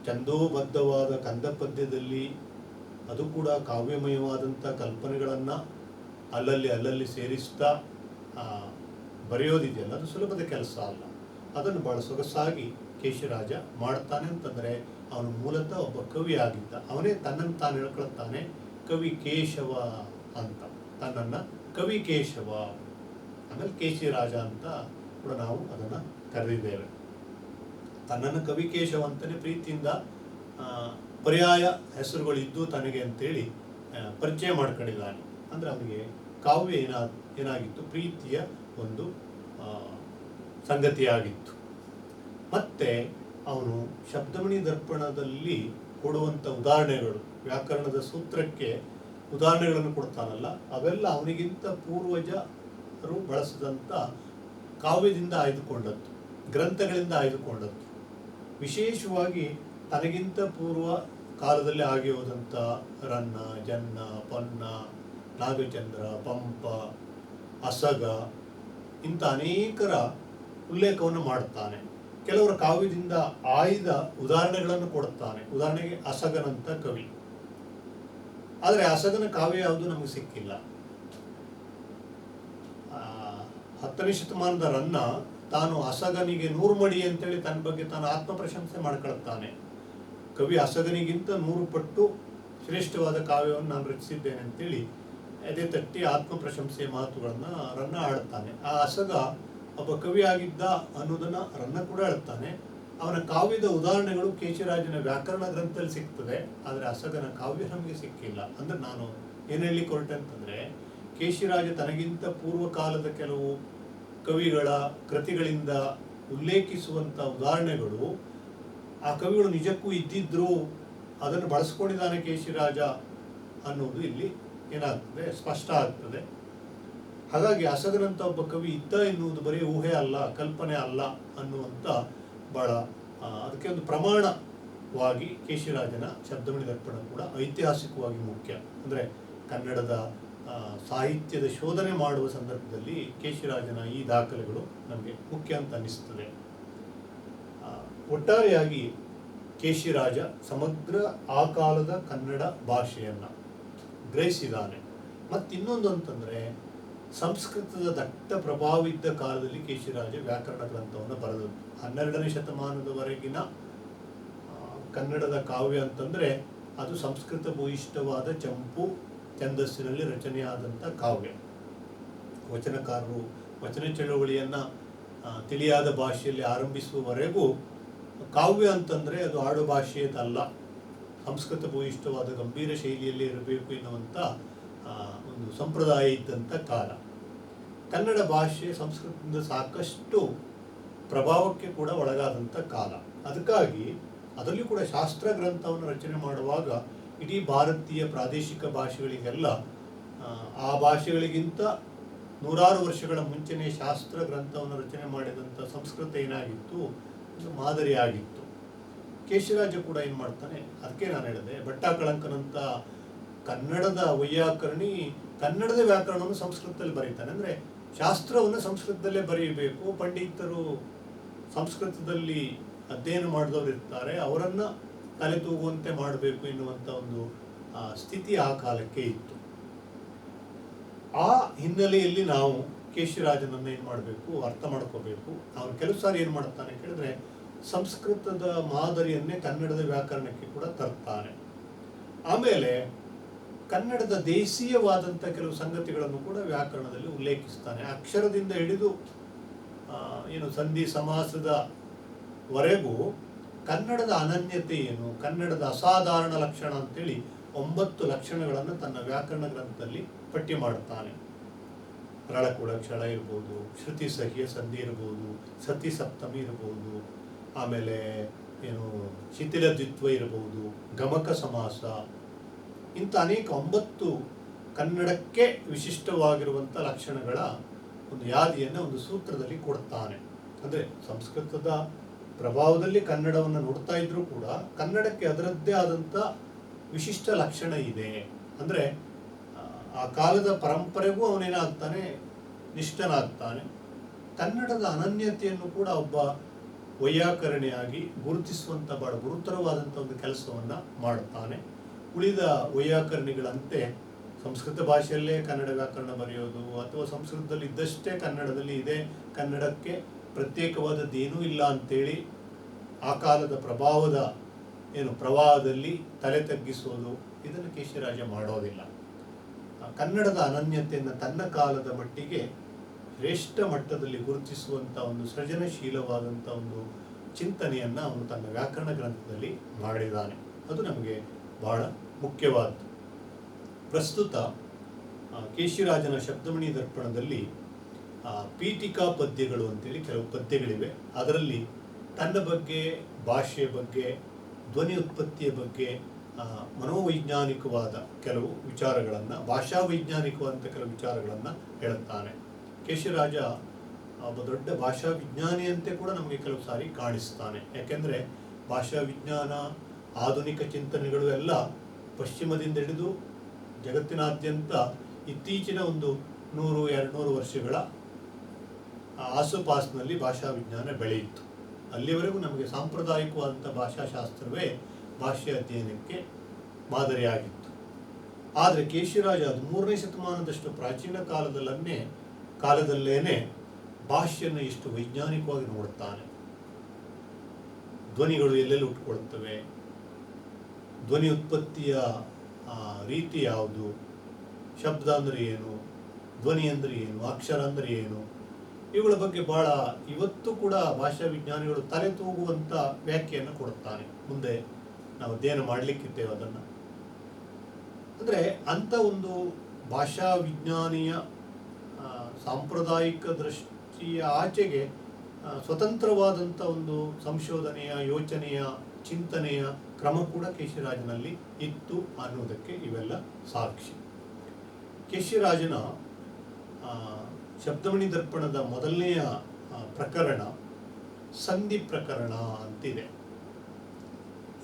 ಛಂದೋಬದ್ಧವಾದ ಕಂದ ಪದ್ಯದಲ್ಲಿ, ಅದು ಕೂಡ ಕಾವ್ಯಮಯವಾದಂಥ ಕಲ್ಪನೆಗಳನ್ನು ಅಲ್ಲಲ್ಲಿ ಸೇರಿಸ್ತಾ ಬರೆಯೋದಿದೆಯಲ್ಲ, ಅದು ಸುಲಭದ ಕೆಲಸ ಅಲ್ಲ. ಅದನ್ನು ಭಾಳ ಸೊಗಸಾಗಿ ಕೇಶಿರಾಜ ಮಾಡ್ತಾನೆ. ಅಂತಂದರೆ ಅವನು ಮೂಲತಃ ಒಬ್ಬ ಕವಿ ಆಗಿದ್ದ. ಅವನೇ ತನ್ನನ್ನು ತಾನು ಹೇಳ್ಕೊಳ್ತಾನೆ ಕವಿ ಕೇಶವ ಅಂತ, ತನ್ನನ್ನು ಕವಿ ಕೇಶವ, ಆಮೇಲೆ ಕೇಶಿರಾಜ ಅಂತ ಕೂಡ ನಾವು ಅದನ್ನು ಕರೆದಿದ್ದೇವೆ. ತನ್ನನ್ನು ಕವಿ ಕೇಶವ ಅಂತಲೇ ಪ್ರೀತಿಯಿಂದ ಪರ್ಯಾಯ ಹೆಸರುಗಳಿದ್ದು ತನಗೆ ಅಂತೇಳಿ ಪರಿಚಯ ಮಾಡ್ಕೊಂಡಿದ್ದಾನೆ. ಅಂದರೆ ಅವನಿಗೆ ಕಾವ್ಯ ಏನಾಗಿತ್ತು, ಪ್ರೀತಿಯ ಒಂದು ಸಂಗತಿಯಾಗಿತ್ತು. ಮತ್ತೆ ಅವನು ಶಬ್ದಮಣಿ ದರ್ಪಣದಲ್ಲಿ ಕೊಡುವಂಥ ಉದಾಹರಣೆಗಳು, ವ್ಯಾಕರಣದ ಸೂತ್ರಕ್ಕೆ ಉದಾಹರಣೆಗಳನ್ನು ಕೊಡ್ತಾನಲ್ಲ, ಅವೆಲ್ಲ ಅವನಿಗಿಂತ ಪೂರ್ವಜರು ಬಳಸಿದಂಥ ಕಾವ್ಯದಿಂದ ಆಯ್ದುಕೊಂಡದ್ದು, ಗ್ರಂಥಗಳಿಂದ ಆಯ್ದುಕೊಂಡದ್ದು. ವಿಶೇಷವಾಗಿ ತನಗಿಂತ ಪೂರ್ವ ಕಾಲದಲ್ಲಿ ಆಗಿ ಹೋದಂಥ ರನ್ನ, ಜನ್ನ, ಪೊನ್ನ, ನಾಗಚಂದ್ರ, ಪಂಪ, ಅಸಗ ಇಂಥ ಅನೇಕರ ಉಲ್ಲೇಖವನ್ನು ಮಾಡುತ್ತಾನೆ. ಕೆಲವರ ಕಾವ್ಯದಿಂದ ಆಯ್ದ ಉದಾಹರಣೆಗಳನ್ನು ಕೊಡುತ್ತಾನೆ. ಉದಾಹರಣೆಗೆ ಅಸಗನಂತ ಕವಿ. ಆದರೆ ಅಸಗನ ಕಾವ್ಯ ಯಾವುದು ನಮಗೆ ಸಿಕ್ಕಿಲ್ಲ. 10ನೇ ಶತಮಾನದ ರನ್ನ ತಾನು ಅಸಗನಿಗೆ 100 ಮಡಿ ಅಂತೇಳಿ ತನ್ನ ಬಗ್ಗೆ ತಾನು ಆತ್ಮ ಪ್ರಶಂಸೆ ಮಾಡ್ಕೊಳ್ತಾನೆ. ಕವಿ ಅಸಗನಿಗಿಂತ 100 ಪಟ್ಟು ಶ್ರೇಷ್ಠವಾದ ಕಾವ್ಯವನ್ನು ನಾನು ರಚಿಸಿದ್ದೇನೆ ಅಂತೇಳಿ ಎದೆ ತಟ್ಟಿ ಆತ್ಮ ಪ್ರಶಂಸೆಯ ಮಾತುಗಳನ್ನು ರನ್ನ ಆಡ್ತಾನೆ. ಆ ಅಸಗ ಒಬ್ಬ ಕವಿಯಾಗಿದ್ದ ಅನ್ನೋದನ್ನು ರನ್ನ ಕೂಡ ಹೇಳ್ತಾನೆ. ಅವನ ಕಾವ್ಯದ ಉದಾಹರಣೆಗಳು ಕೇಶಿರಾಜನ ವ್ಯಾಕರಣ ಗ್ರಂಥದಲ್ಲಿ ಸಿಗ್ತದೆ, ಆದರೆ ಅಸಗನ ಕಾವ್ಯ ನಮಗೆ ಸಿಕ್ಕಿಲ್ಲ. ಅಂದರೆ ನಾನು ಏನು ಹೇಳಲಿಕ್ಕೆ ಹೊರಟೆ ಅಂತಂದರೆ, ಕೇಶಿರಾಜ ತನಗಿಂತ ಪೂರ್ವಕಾಲದ ಕೆಲವು ಕವಿಗಳ ಕೃತಿಗಳಿಂದ ಉಲ್ಲೇಖಿಸುವಂಥ ಉದಾಹರಣೆಗಳು ಆ ಕವಿಗಳು ನಿಜಕ್ಕೂ ಇದ್ದಿದ್ರು, ಅದನ್ನು ಬಳಸ್ಕೊಂಡಿದ್ದಾನೆ ಕೇಶಿರಾಜ ಅನ್ನೋದು ಇಲ್ಲಿ ಏನಾಗ್ತದೆ, ಸ್ಪಷ್ಟ ಆಗ್ತದೆ. ಹಾಗಾಗಿ ಅಸಗನಂತ ಒಬ್ಬ ಕವಿ ಇದ್ದ ಎನ್ನುವುದು ಬರೀ ಊಹೆ ಅಲ್ಲ, ಕಲ್ಪನೆ ಅಲ್ಲ ಅನ್ನುವಂಥ ಭಾಳ ಅದಕ್ಕೆ ಒಂದು ಪ್ರಮಾಣವಾಗಿ ಕೇಶಿರಾಜನ ಶಬ್ದಮಣಿ ದರ್ಪಣ ಕೂಡ ಐತಿಹಾಸಿಕವಾಗಿ ಮುಖ್ಯ. ಅಂದರೆ ಕನ್ನಡದ ಸಾಹಿತ್ಯದ ಶೋಧನೆ ಮಾಡುವ ಸಂದರ್ಭದಲ್ಲಿ ಕೇಶಿರಾಜನ ಈ ದಾಖಲೆಗಳು ನಮಗೆ ಮುಖ್ಯ ಅಂತ ಅನ್ನಿಸ್ತದೆ. ಒಟ್ಟಾರೆಯಾಗಿ ಕೇಶಿರಾಜ ಸಮಗ್ರ ಆ ಕಾಲದ ಕನ್ನಡ ಭಾಷೆಯನ್ನು ಗ್ರಹಿಸಿದ್ದಾನೆ. ಮತ್ತಿನ್ನೊಂದು ಅಂತಂದರೆ, ಸಂಸ್ಕೃತದ ದಟ್ಟ ಪ್ರಭಾವ ಇದ್ದ ಕಾಲದಲ್ಲಿ ಕೇಶಿರಾಜ ವ್ಯಾಕರಣ ಗ್ರಂಥವನ್ನು ಬರೆದದ್ದು. 12ನೇ ಶತಮಾನದವರೆಗಿನ ಕನ್ನಡದ ಕಾವ್ಯ ಅಂತಂದರೆ ಅದು ಸಂಸ್ಕೃತ ಭೂಯಿಷ್ಠವಾದ ಚಂಪು ಛಂದಸ್ಸಿನಲ್ಲಿ ರಚನೆಯಾದಂಥ ಕಾವ್ಯ. ವಚನಕಾರರು ವಚನ ಚಳವಳಿಯನ್ನು ತಿಳಿಯಾದ ಭಾಷೆಯಲ್ಲಿ ಆರಂಭಿಸುವವರೆಗೂ ಕಾವ್ಯ ಅಂತಂದರೆ ಅದು ಆಡು ಭಾಷೆಯದಲ್ಲ, ಸಂಸ್ಕೃತ ಭೂಯಿಷ್ಠವಾದ ಗಂಭೀರ ಶೈಲಿಯಲ್ಲಿ ಇರಬೇಕು ಎನ್ನುವಂಥ ಒಂದು ಸಂಪ್ರದಾಯ ಇದ್ದಂಥ ಕಾಲ. ಕನ್ನಡ ಭಾಷೆ ಸಂಸ್ಕೃತದಿಂದ ಸಾಕಷ್ಟು ಪ್ರಭಾವಕ್ಕೆ ಕೂಡ ಒಳಗಾದಂಥ ಕಾಲ. ಅದಕ್ಕಾಗಿ ಅದರಲ್ಲಿ ಕೂಡ ಶಾಸ್ತ್ರ ಗ್ರಂಥವನ್ನು ರಚನೆ ಮಾಡುವಾಗ ಇಡೀ ಭಾರತೀಯ ಪ್ರಾದೇಶಿಕ ಭಾಷೆಗಳಿಗೆಲ್ಲ ಆ ಭಾಷೆಗಳಿಗಿಂತ 100 ವರ್ಷಗಳ ಮುಂಚೆನೇ ಶಾಸ್ತ್ರ ಗ್ರಂಥವನ್ನು ರಚನೆ ಮಾಡಿದಂಥ ಸಂಸ್ಕೃತ ಏನಾಗಿತ್ತು, ಒಂದು ಮಾದರಿಯಾಗಿತ್ತು. ಕೇಶಿರಾಜ ಕೂಡ ಏನು ಮಾಡ್ತಾನೆ, ಅದಕ್ಕೆ ನಾನು ಹೇಳಿದೆ, ಭಟ್ಟಾಕಳಂಕನಂಥ ಕನ್ನಡದ ವೈಯಾಕರಣಿ ಕನ್ನಡದ ವ್ಯಾಕರಣವನ್ನು ಸಂಸ್ಕೃತದಲ್ಲಿ ಬರೀತಾನೆ. ಅಂದರೆ ಶಾಸ್ತ್ರವನ್ನು ಸಂಸ್ಕೃತದಲ್ಲೇ ಬರೆಯಬೇಕು, ಪಂಡಿತರು ಸಂಸ್ಕೃತದಲ್ಲಿ ಅಧ್ಯಯನ ಮಾಡಿದವರು ಇರ್ತಾರೆ, ಅವರನ್ನು ತಲೆ ತೂಗುವಂತೆ ಮಾಡಬೇಕು ಎನ್ನುವಂಥ ಒಂದು ಸ್ಥಿತಿ ಆ ಕಾಲಕ್ಕೆ ಇತ್ತು. ಆ ಹಿನ್ನೆಲೆಯಲ್ಲಿ ನಾವು ಕೇಶಿರಾಜನನ್ನು ಏನು ಮಾಡಬೇಕು, ಅರ್ಥ ಮಾಡ್ಕೋಬೇಕು. ಅವನು ಕೆಲವು ಸಾರಿ ಏನು ಮಾಡ್ತಾನೆ ಕೇಳಿದ್ರೆ, ಸಂಸ್ಕೃತದ ಮಾದರಿಯನ್ನೇ ಕನ್ನಡದ ವ್ಯಾಕರಣಕ್ಕೆ ಕೂಡ ತರ್ತಾನೆ. ಆಮೇಲೆ ಕನ್ನಡದ ದೇಶೀಯವಾದಂಥ ಕೆಲವು ಸಂಗತಿಗಳನ್ನು ಕೂಡ ವ್ಯಾಕರಣದಲ್ಲಿ ಉಲ್ಲೇಖಿಸ್ತಾನೆ. ಅಕ್ಷರದಿಂದ ಹಿಡಿದು ಏನು ಸಂಧಿ ಸಮಾಸದವರೆಗೂ ಕನ್ನಡದ ಅನನ್ಯತೆ ಏನು, ಕನ್ನಡದ ಅಸಾಧಾರಣ ಲಕ್ಷಣ ಅಂತೇಳಿ 9 ಲಕ್ಷಣಗಳನ್ನು ತನ್ನ ವ್ಯಾಕರಣ ಗ್ರಂಥದಲ್ಲಿ ಪಟ್ಟಿ ಮಾಡುತ್ತಾನೆ. ರಳಕುಳ ಕ್ಷಳ ಇರ್ಬೋದು, ಶ್ರುತಿ ಸಹಿಯ ಸಂಧಿ ಇರ್ಬೋದು, ಸತಿ ಸಪ್ತಮಿ ಇರ್ಬೋದು, ಆಮೇಲೆ ಏನು ಶಿಥಿಲ ದ್ವಿತ್ವ ಇರಬಹುದು, ಗಮಕ ಸಮಾಸ, ಇಂಥ ಅನೇಕ 9 ಕನ್ನಡಕ್ಕೆ ವಿಶಿಷ್ಟವಾಗಿರುವಂಥ ಲಕ್ಷಣಗಳ ಒಂದು ಯಾದಿಯನ್ನು ಒಂದು ಸೂತ್ರದಲ್ಲಿ ಕೊಡ್ತಾನೆ. ಅಂದರೆ ಸಂಸ್ಕೃತದ ಪ್ರಭಾವದಲ್ಲಿ ಕನ್ನಡವನ್ನು ನೋಡ್ತಾ ಇದ್ರೂ ಕೂಡ ಕನ್ನಡಕ್ಕೆ ಅದರದ್ದೇ ಆದಂಥ ವಿಶಿಷ್ಟ ಲಕ್ಷಣ ಇದೆ. ಅಂದರೆ ಆ ಕಾಲದ ಪರಂಪರೆಗೂ ಅವನೇನಾಗ್ತಾನೆ, ನಿಷ್ಠನಾಗ್ತಾನೆ. ಕನ್ನಡದ ಅನನ್ಯತೆಯನ್ನು ಕೂಡ ಒಬ್ಬ ವೈಯಾಕರಣಿಯಾಗಿ ಗುರುತಿಸುವಂಥ ಬಹಳ ಗುರುತರವಾದಂಥ ಒಂದು ಕೆಲಸವನ್ನು ಮಾಡುತ್ತಾನೆ. ಉಳಿದ ವೈಯಾಕರಣಿಗಳಂತೆ ಸಂಸ್ಕೃತ ಭಾಷೆಯಲ್ಲೇ ಕನ್ನಡ ವ್ಯಾಕರಣ ಬರೆಯೋದು ಅಥವಾ ಸಂಸ್ಕೃತದಲ್ಲಿ ಇದ್ದಷ್ಟೇ ಕನ್ನಡದಲ್ಲಿ ಇದೆ, ಕನ್ನಡಕ್ಕೆ ಪ್ರತ್ಯೇಕವಾದದ್ದೇನೂ ಇಲ್ಲ ಅಂತೇಳಿ ಆ ಕಾಲದ ಪ್ರವಾಹದಲ್ಲಿ ತಲೆ ತಗ್ಗಿಸೋದು, ಇದನ್ನು ಕೇಶಿರಾಜ ಮಾಡೋದಿಲ್ಲ. ಕನ್ನಡದ ಅನನ್ಯತೆಯನ್ನು ತನ್ನ ಕಾಲದ ಮಟ್ಟಿಗೆ ಶ್ರೇಷ್ಠ ಮಟ್ಟದಲ್ಲಿ ಗುರುತಿಸುವಂಥ ಒಂದು ಸೃಜನಶೀಲವಾದಂಥ ಒಂದು ಚಿಂತನೆಯನ್ನು ಅವನು ತನ್ನ ವ್ಯಾಕರಣ ಗ್ರಂಥದಲ್ಲಿ ಮಾಡಿದ್ದಾನೆ. ಅದು ನಮಗೆ ಬಹಳ ಮುಖ್ಯವಾದ್ದು. ಪ್ರಸ್ತುತ ಕೇಶಿರಾಜನ ಶಬ್ದಮಣಿ ದರ್ಪಣದಲ್ಲಿ ಪೀಠಿಕಾ ಪದ್ಯಗಳು ಅಂತೇಳಿ ಕೆಲವು ಪದ್ಯಗಳಿವೆ. ಅದರಲ್ಲಿ ತನ್ನ ಬಗ್ಗೆ, ಭಾಷೆಯ ಬಗ್ಗೆ, ಧ್ವನಿ ಉತ್ಪತ್ತಿಯ ಬಗ್ಗೆ ಮನೋವೈಜ್ಞಾನಿಕವಾದ ಕೆಲವು ವಿಚಾರಗಳನ್ನು, ಭಾಷಾ ವೈಜ್ಞಾನಿಕವಾದಂಥ ಕೆಲವು ವಿಚಾರಗಳನ್ನು ಹೇಳುತ್ತಾನೆ. ಕೇಶಿರಾಜ ಒಬ್ಬ ದೊಡ್ಡ ಭಾಷಾ ವಿಜ್ಞಾನಿಯಂತೆ ಕೂಡ ನಮಗೆ ಕೆಲವು ಸಾರಿ ಕಾಣಿಸ್ತಾನೆ. ಯಾಕೆಂದರೆ ಭಾಷಾ ವಿಜ್ಞಾನ, ಆಧುನಿಕ ಚಿಂತನೆಗಳು ಎಲ್ಲ ಪಶ್ಚಿಮದಿಂದ ಹಿಡಿದು ಜಗತ್ತಿನಾದ್ಯಂತ ಇತ್ತೀಚಿನ ಒಂದು 100-200 ವರ್ಷಗಳ ಆಸುಪಾಸಿನಲ್ಲಿ ಭಾಷಾ ವಿಜ್ಞಾನ ಬೆಳೆಯಿತು. ಅಲ್ಲಿವರೆಗೂ ನಮಗೆ ಸಾಂಪ್ರದಾಯಿಕವಾದಂಥ ಭಾಷಾಶಾಸ್ತ್ರವೇ ಭಾಷೆ ಅಧ್ಯಯನಕ್ಕೆ ಮಾದರಿಯಾಗಿತ್ತು. ಆದರೆ ಕೇಶಿರಾಜ 13ನೇ ಶತಮಾನದಷ್ಟು ಪ್ರಾಚೀನ ಕಾಲದಲ್ಲೇನೆ ಭಾಷೆಯನ್ನು ಎಷ್ಟು ವೈಜ್ಞಾನಿಕವಾಗಿ ನೋಡುತ್ತಾನೆ. ಧ್ವನಿಗಳು ಎಲ್ಲೆಲ್ಲಿ ಹುಟ್ಟುಕೊಳ್ಳುತ್ತವೆ, ಧ್ವನಿ ಉತ್ಪತ್ತಿಯ ರೀತಿ ಯಾವುದು, ಶಬ್ದ ಅಂದರೆ ಏನು, ಧ್ವನಿ ಅಂದರೆ ಏನು, ಅಕ್ಷರ ಅಂದರೆ ಏನು, ಇವುಗಳ ಬಗ್ಗೆ ಬಹಳ ಇವತ್ತು ಕೂಡ ಭಾಷಾ ವಿಜ್ಞಾನಿಗಳು ತಲೆ ತೂಗುವಂಥ ವ್ಯಾಖ್ಯೆಯನ್ನು ಕೊಡುತ್ತಾನೆ. ಮುಂದೆ ನಾವು ಅಧ್ಯಯನ ಮಾಡಲಿಕ್ಕಿದ್ದೇವೆ ಅದನ್ನು. ಅಂದರೆ ಅಂಥ ಒಂದು ಭಾಷಾ ವಿಜ್ಞಾನಿಯ ಸಾಂಪ್ರದಾಯಿಕ ದೃಷ್ಟಿಯ ಆಚೆಗೆ ಸ್ವತಂತ್ರವಾದಂಥ ಒಂದು ಸಂಶೋಧನೆಯ, ಯೋಚನೆಯ, ಚಿಂತನೆಯ ಕ್ರಮ ಕೂಡ ಕೇಶಿರಾಜನಲ್ಲಿ ಇತ್ತು ಅನ್ನೋದಕ್ಕೆ ಇವೆಲ್ಲ ಸಾಕ್ಷಿ. ಕೇಶಿರಾಜನ ಶಬ್ದಮಣಿ ದರ್ಪಣದ ಮೊದಲನೆಯ ಪ್ರಕರಣ ಸಂಧಿ ಪ್ರಕರಣ ಅಂತಿದೆ.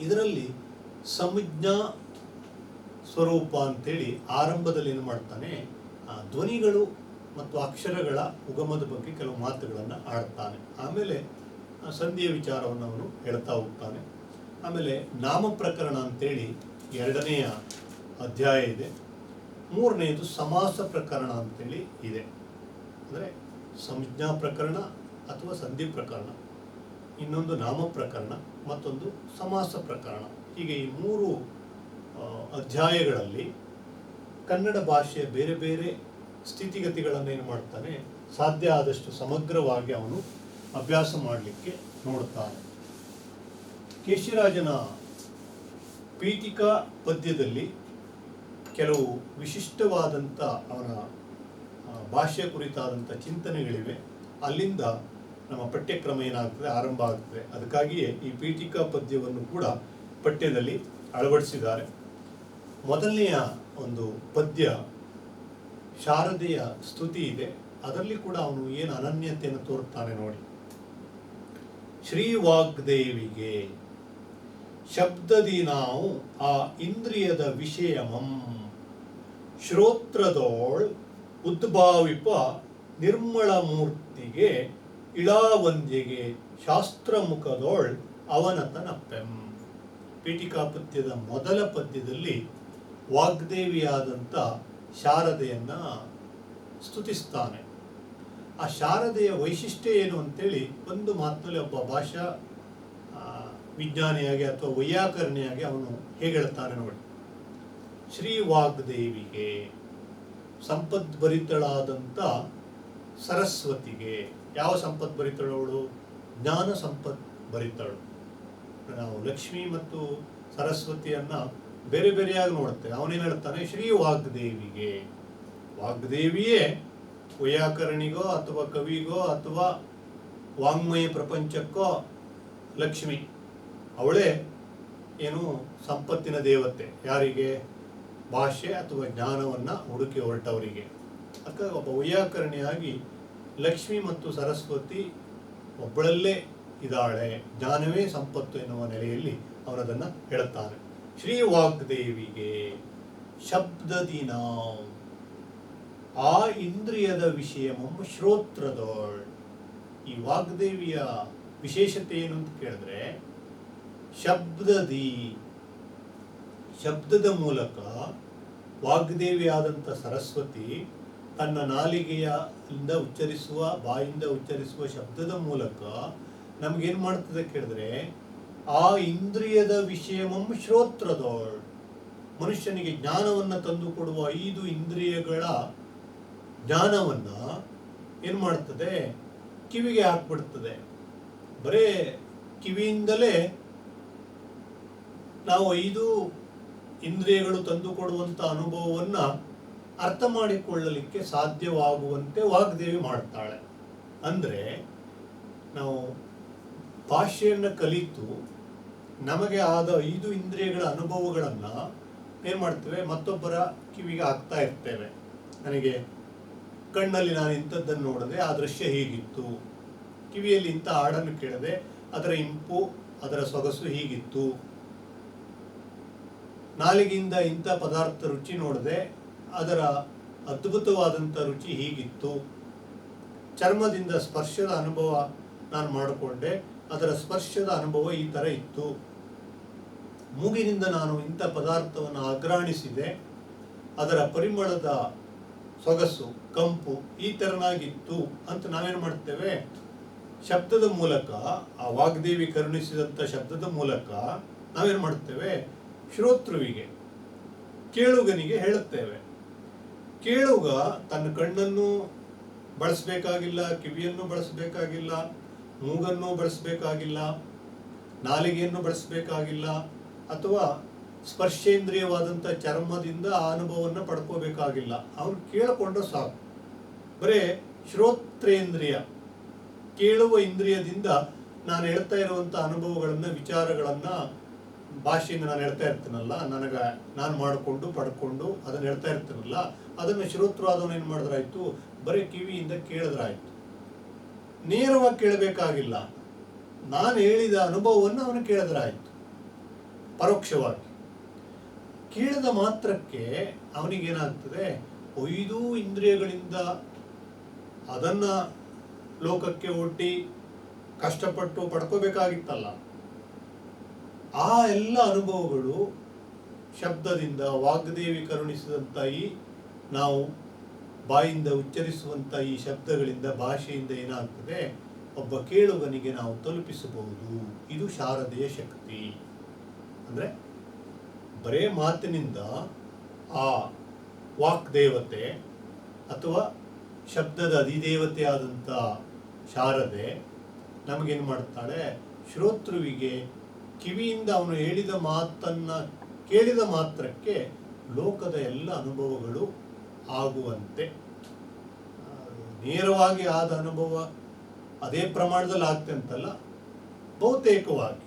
ಇದರಲ್ಲಿ ಸಂಜ್ಞಾ ಸ್ವರೂಪ ಅಂತೇಳಿ ಆರಂಭದಲ್ಲಿ ಏನು ಮಾಡ್ತಾನೆ, ಧ್ವನಿಗಳು ಮತ್ತು ಅಕ್ಷರಗಳ ಉಗಮದ ಬಗ್ಗೆ ಕೆಲವು ಮಾತುಗಳನ್ನು ಆಡ್ತಾನೆ. ಆಮೇಲೆ ಸಂಧಿಯ ವಿಚಾರವನ್ನು ಅವನು ಹೇಳ್ತಾ ಹೋಗ್ತಾನೆ. ಆಮೇಲೆ ನಾಮ ಪ್ರಕರಣ ಅಂತೇಳಿ 2ನೆಯ ಅಧ್ಯಾಯ ಇದೆ. 3ನೇದು ಸಮಾಸ ಪ್ರಕರಣ ಅಂತೇಳಿ ಇದೆ. ಅಂದರೆ ಸಂಜ್ಞಾ ಪ್ರಕರಣ ಅಥವಾ ಸಂಧಿ ಪ್ರಕರಣ, ಇನ್ನೊಂದು ನಾಮ ಪ್ರಕರಣ, ಮತ್ತೊಂದು ಸಮಾಸ ಪ್ರಕರಣ. ಹೀಗೆ ಈ 3 ಅಧ್ಯಾಯಗಳಲ್ಲಿ ಕನ್ನಡ ಭಾಷೆಯ ಬೇರೆ ಬೇರೆ ಸ್ಥಿತಿಗತಿಗಳನ್ನು ಏನು ಮಾಡ್ತಾನೆ, ಸಾಧ್ಯ ಆದಷ್ಟು ಸಮಗ್ರವಾಗಿ ಅವನು ಅಭ್ಯಾಸ ಮಾಡಲಿಕ್ಕೆ ನೋಡುತ್ತಾನೆ. ಕೇಶಿರಾಜನ ಪೀಠಿಕಾ ಪದ್ಯದಲ್ಲಿ ಕೆಲವು ವಿಶಿಷ್ಟವಾದಂಥ ಅವನ ಭಾಷೆ ಕುರಿತಾದಂಥ ಚಿಂತನೆಗಳಿವೆ. ಅಲ್ಲಿಂದ ನಮ್ಮ ಪಠ್ಯಕ್ರಮ ಏನಾಗ್ತದೆ, ಆರಂಭ ಆಗ್ತದೆ. ಅದಕ್ಕಾಗಿಯೇ ಈ ಪೀಠಿಕಾ ಪದ್ಯವನ್ನು ಕೂಡ ಪಠ್ಯದಲ್ಲಿ ಅಳವಡಿಸಿದ್ದಾರೆ. ಮೊದಲನೆಯ ಒಂದು ಪದ್ಯ ಶಾರದೆಯ ಸ್ತುತಿ ಇದೆ. ಅದರಲ್ಲಿ ಕೂಡ ಅವನು ಏನು ಅನನ್ಯತೆಯನ್ನು ತೋರುತ್ತಾನೆ ನೋಡಿ. ಶ್ರೀ ವಾಗ್ದೇವಿಗೆ ಶಬ್ದದಿ ನಾವು ಆ ಇಂದ್ರಿಯದ ವಿಷಯಮಂ ಶ್ರೋತ್ರದೋಳ್ ಉದ್ಭಾವಿಪ ನಿರ್ಮಳ ಮೂರ್ತಿಗೆ ಇಳಾವಂದ್ಯಗೆ ಶಾಸ್ತ್ರಮುಖದೋಳ್ ಅವನತನಪ್ಪೆಂ. ಪೀಠಿಕಾ ಪದ್ಯದ ಮೊದಲ ಪದ್ಯದಲ್ಲಿ ವಾಗ್ದೇವಿಯಾದಂಥ ಶಾರದೆಯನ್ನು ಸ್ತುತಿಸ್ತಾನೆ. ಆ ಶಾರದೆಯ ವೈಶಿಷ್ಟ್ಯ ಏನು ಅಂತೇಳಿ ಒಂದು ಮಾತಿನಲ್ಲಿ ಒಬ್ಬ ಭಾಷಾ ವಿಜ್ಞಾನಿಯಾಗಿ ಅಥವಾ ವೈಯಾಕರಣಿಯಾಗಿ ಅವನು ಹೇಗೆ ಹೇಳ್ತಾನೆ ನೋಡಿ. ಶ್ರೀ ವಾಗ್ದೇವಿಗೆ, ಸಂಪದ್ಭರಿತಳಾದಂಥ ಸರಸ್ವತಿಗೆ. ಯಾವ ಸಂಪದ್ಭರಿತಳವಳು? ಜ್ಞಾನ ಸಂಪದ್ಭರಿತಳು. ನಾವು ಲಕ್ಷ್ಮಿ ಮತ್ತು ಸರಸ್ವತಿಯನ್ನ ಬೇರೆ ಬೇರೆಯಾಗಿ ನೋಡುತ್ತೇವೆ. ಅವನೇನು ಹೇಳ್ತಾನೆ, ಶ್ರೀ ವಾಗ್ದೇವಿಗೆ. ವಾಗ್ದೇವಿಯೇ ವೈಯಾಕರಣಿಗೋ ಅಥವಾ ಕವಿಗೋ ಅಥವಾ ವಾಂಗ್ಮಯ ಪ್ರಪಂಚಕ್ಕೋ ಲಕ್ಷ್ಮಿ. ಅವಳೇ ಏನು ಸಂಪತ್ತಿನ ದೇವತೆ. ಯಾರಿಗೆ? ಭಾಷೆ ಅಥವಾ ಜ್ಞಾನವನ್ನು ಹುಡುಕಿ ಹೊರಟವರಿಗೆ. ಅದಕ್ಕೆ ಒಬ್ಬ ವೈಯಾಕರಣಿಯಾಗಿ ಲಕ್ಷ್ಮಿ ಮತ್ತು ಸರಸ್ವತಿ ಒಬ್ಬಳಲ್ಲೇ ಇದ್ದಾಳೆ, ಜ್ಞಾನವೇ ಸಂಪತ್ತು ಎನ್ನುವ ನೆಲೆಯಲ್ಲಿ ಅವನದನ್ನು ಹೇಳುತ್ತಾನೆ. ಶ್ರೀ ವಾಗ್ದೇವಿಗೆ ಶಬ್ದದಿನ ಆ ಇಂದ್ರಿಯದ ವಿಷಯಮಂ ಶ್ರೋತ್ರದೋಳ್. ಈ ವಾಗ್ದೇವಿಯ ವಿಶೇಷತೆ ಏನು ಅಂತ ಕೇಳಿದ್ರೆ, ಶಬ್ದದ ಮೂಲಕ ವಾಗ್ದೇವಿ ಆದಂಥ ಸರಸ್ವತಿ ತನ್ನ ನಾಲಿಗೆಯಿಂದ ಉಚ್ಚರಿಸುವ, ಬಾಯಿಂದ ಉಚ್ಚರಿಸುವ ಶಬ್ದದ ಮೂಲಕ ನಮಗೇನು ಮಾಡ್ತದೆ ಕೇಳಿದ್ರೆ, ಆ ಇಂದ್ರಿಯದ ವಿಷಯಮಂ ಶ್ರೋತ್ರದೋಳ್. ಮನುಷ್ಯನಿಗೆ ಜ್ಞಾನವನ್ನು ತಂದುಕೊಡುವ 5 ಇಂದ್ರಿಯಗಳ ಜ್ಞಾನವನ್ನು ಏನು ಮಾಡ್ತದೆ? ಕಿವಿಗೆ ಹಾಕ್ಬಿಡ್ತದೆ. ಬರೇ ಕಿವಿಯಿಂದಲೇ ನಾವು 5 ಇಂದ್ರಿಯಗಳು ತಂದುಕೊಡುವಂಥ ಅನುಭವವನ್ನು ಅರ್ಥ ಮಾಡಿಕೊಳ್ಳಲಿಕ್ಕೆ ಸಾಧ್ಯವಾಗುವಂತೆ ವಾಗ್ದೇವಿ ಮಾಡ್ತಾಳೆ. ಅಂದರೆ ನಾವು ಭಾಷೆಯನ್ನು ಕಲಿತು ನಮಗೆ ಆದ 5 ಇಂದ್ರಿಯಗಳ ಅನುಭವಗಳನ್ನು ಏನು ಮಾಡ್ತೇವೆ? ಮತ್ತೊಬ್ಬರ ಕಿವಿಗೆ ಹಾಕ್ತಾ ಇರ್ತೇವೆ. ನನಗೆ ಕಣ್ಣಲ್ಲಿ ನಾನು ಇಂಥದ್ದನ್ನು ನೋಡಿದೆ, ಆ ದೃಶ್ಯ ಹೀಗಿತ್ತು. ಕಿವಿಯಲ್ಲಿ ಇಂಥ ಹಾಡನ್ನು ಕೇಳಿದೆ, ಅದರ ಇಂಪು, ಅದರ ಸೊಗಸು ಹೀಗಿತ್ತು. ನಾಲಿಗೆಯಿಂದ ಇಂಥ ಪದಾರ್ಥ ರುಚಿ ನೋಡಿದೆ, ಅದರ ಅದ್ಭುತವಾದಂಥ ರುಚಿ ಹೀಗಿತ್ತು. ಚರ್ಮದಿಂದ ಸ್ಪರ್ಶದ ಅನುಭವ ನಾನು ಮಾಡಿಕೊಂಡೆ, ಅದರ ಸ್ಪರ್ಶದ ಅನುಭವ ಈ ಥರ ಇತ್ತು. ಮೂಗಿನಿಂದ ನಾನು ಇಂಥ ಪದಾರ್ಥವನ್ನು ಅಗ್ರಾಣಿಸಿದೆ, ಅದರ ಪರಿಮಳದ ಸೊಗಸು, ಕಂಪು ಈ ತೆರನಾಗಿತ್ತು ಅಂತ ನಾವೇನು ಮಾಡ್ತೇವೆ? ಶಬ್ದದ ಮೂಲಕ, ಆ ವಾಗ್ದೇವಿ ಕರುಣಿಸಿದಂಥ ಶಬ್ದದ ಮೂಲಕ ನಾವೇನು ಮಾಡ್ತೇವೆ? ಶ್ರೋತೃವಿಗೆ, ಕೇಳುಗನಿಗೆ ಹೇಳುತ್ತೇವೆ. ಕೇಳುಗ ತನ್ನ ಕಣ್ಣನ್ನು ಬಳಸಬೇಕಾಗಿಲ್ಲ, ಕಿವಿಯನ್ನು ಬಳಸಬೇಕಾಗಿಲ್ಲ, ಮೂಗನ್ನು ಬಳಸಬೇಕಾಗಿಲ್ಲ, ನಾಲಿಗೆಯನ್ನು ಬಳಸಬೇಕಾಗಿಲ್ಲ, ಅಥವಾ ಸ್ಪರ್ಶೇಂದ್ರಿಯವಾದಂಥ ಚರ್ಮದಿಂದ ಆ ಅನುಭವವನ್ನು ಪಡ್ಕೋಬೇಕಾಗಿಲ್ಲ. ಅವನು ಕೇಳಿಕೊಂಡ್ರೆ ಸಾಕು. ಬರೇ ಶ್ರೋತ್ರೇಂದ್ರಿಯ, ಕೇಳುವ ಇಂದ್ರಿಯದಿಂದ ನಾನು ಹೇಳ್ತಾ ಇರುವಂಥ ಅನುಭವಗಳನ್ನು, ವಿಚಾರಗಳನ್ನು ಭಾಷೆಯಿಂದ ನಾನು ಹೇಳ್ತಾ ಇರ್ತೀನಲ್ಲ, ನಾನು ಮಾಡಿಕೊಂಡು ಪಡ್ಕೊಂಡು ಅದನ್ನು ಹೇಳ್ತಾ ಇರ್ತೀನಲ್ಲ, ಅದನ್ನು ಶ್ರೋತೃವಾದವನು ಏನು ಮಾಡಿದ್ರಾಯ್ತು? ಬರೀ ಕಿವಿಯಿಂದ ಕೇಳಿದ್ರಾಯ್ತು. ನೇರವಾಗಿ ಕೇಳಬೇಕಾಗಿಲ್ಲ, ನಾನು ಹೇಳಿದ ಅನುಭವವನ್ನು ಅವನು ಕೇಳಿದ್ರಾಯ್ತು. ಪರೋಕ್ಷವಾಗಿ ಕೇಳಿದ ಮಾತ್ರಕ್ಕೆ ಅವನಿಗೇನಾಗ್ತದೆ? 5 ಇಂದ್ರಿಯಗಳಿಂದ ಅದನ್ನು ಲೋಕಕ್ಕೆ ಒಡ್ಡಿ ಕಷ್ಟಪಟ್ಟು ಪಡ್ಕೋಬೇಕಾಗಿತ್ತಲ್ಲ, ಆ ಎಲ್ಲ ಅನುಭವಗಳು ಶಬ್ದದಿಂದ, ವಾಗ್ದೇವಿ ಕರುಣಿಸಿದಂಥ ಈ ನಾವು ಬಾಯಿಂದ ಉಚ್ಚರಿಸುವಂಥ ಈ ಶಬ್ದಗಳಿಂದ, ಭಾಷೆಯಿಂದ ಏನಾಗ್ತದೆ? ಒಬ್ಬ ಕೇಳುಗನಿಗೆ ನಾವು ತಲುಪಿಸಬಹುದು. ಇದು ಶಾರದೆಯ ಶಕ್ತಿ. ಅಂದರೆ ಬರೇ ಮಾತಿನಿಂದ ಆ ವಾಕ್ದೇವತೆ ಅಥವಾ ಶಬ್ದದ ಅಧಿದೇವತೆಯಾದಂಥ ಶಾರದೆ ನಮಗೇನು ಮಾಡ್ತಾಳೆ? ಶ್ರೋತೃವಿಗೆ ಕಿವಿಯಿಂದ ಅವನು ಹೇಳಿದ ಮಾತನ್ನು ಕೇಳಿದ ಮಾತ್ರಕ್ಕೆ ಲೋಕದ ಎಲ್ಲ ಅನುಭವಗಳು ಆಗುವಂತೆ, ನೇರವಾಗಿ ಆದ ಅನುಭವ ಅದೇ ಪ್ರಮಾಣದಲ್ಲಿ ಆಗ್ತೆ ಅಂತಲ್ಲ, ಬಹುತೇಕವಾಗಿ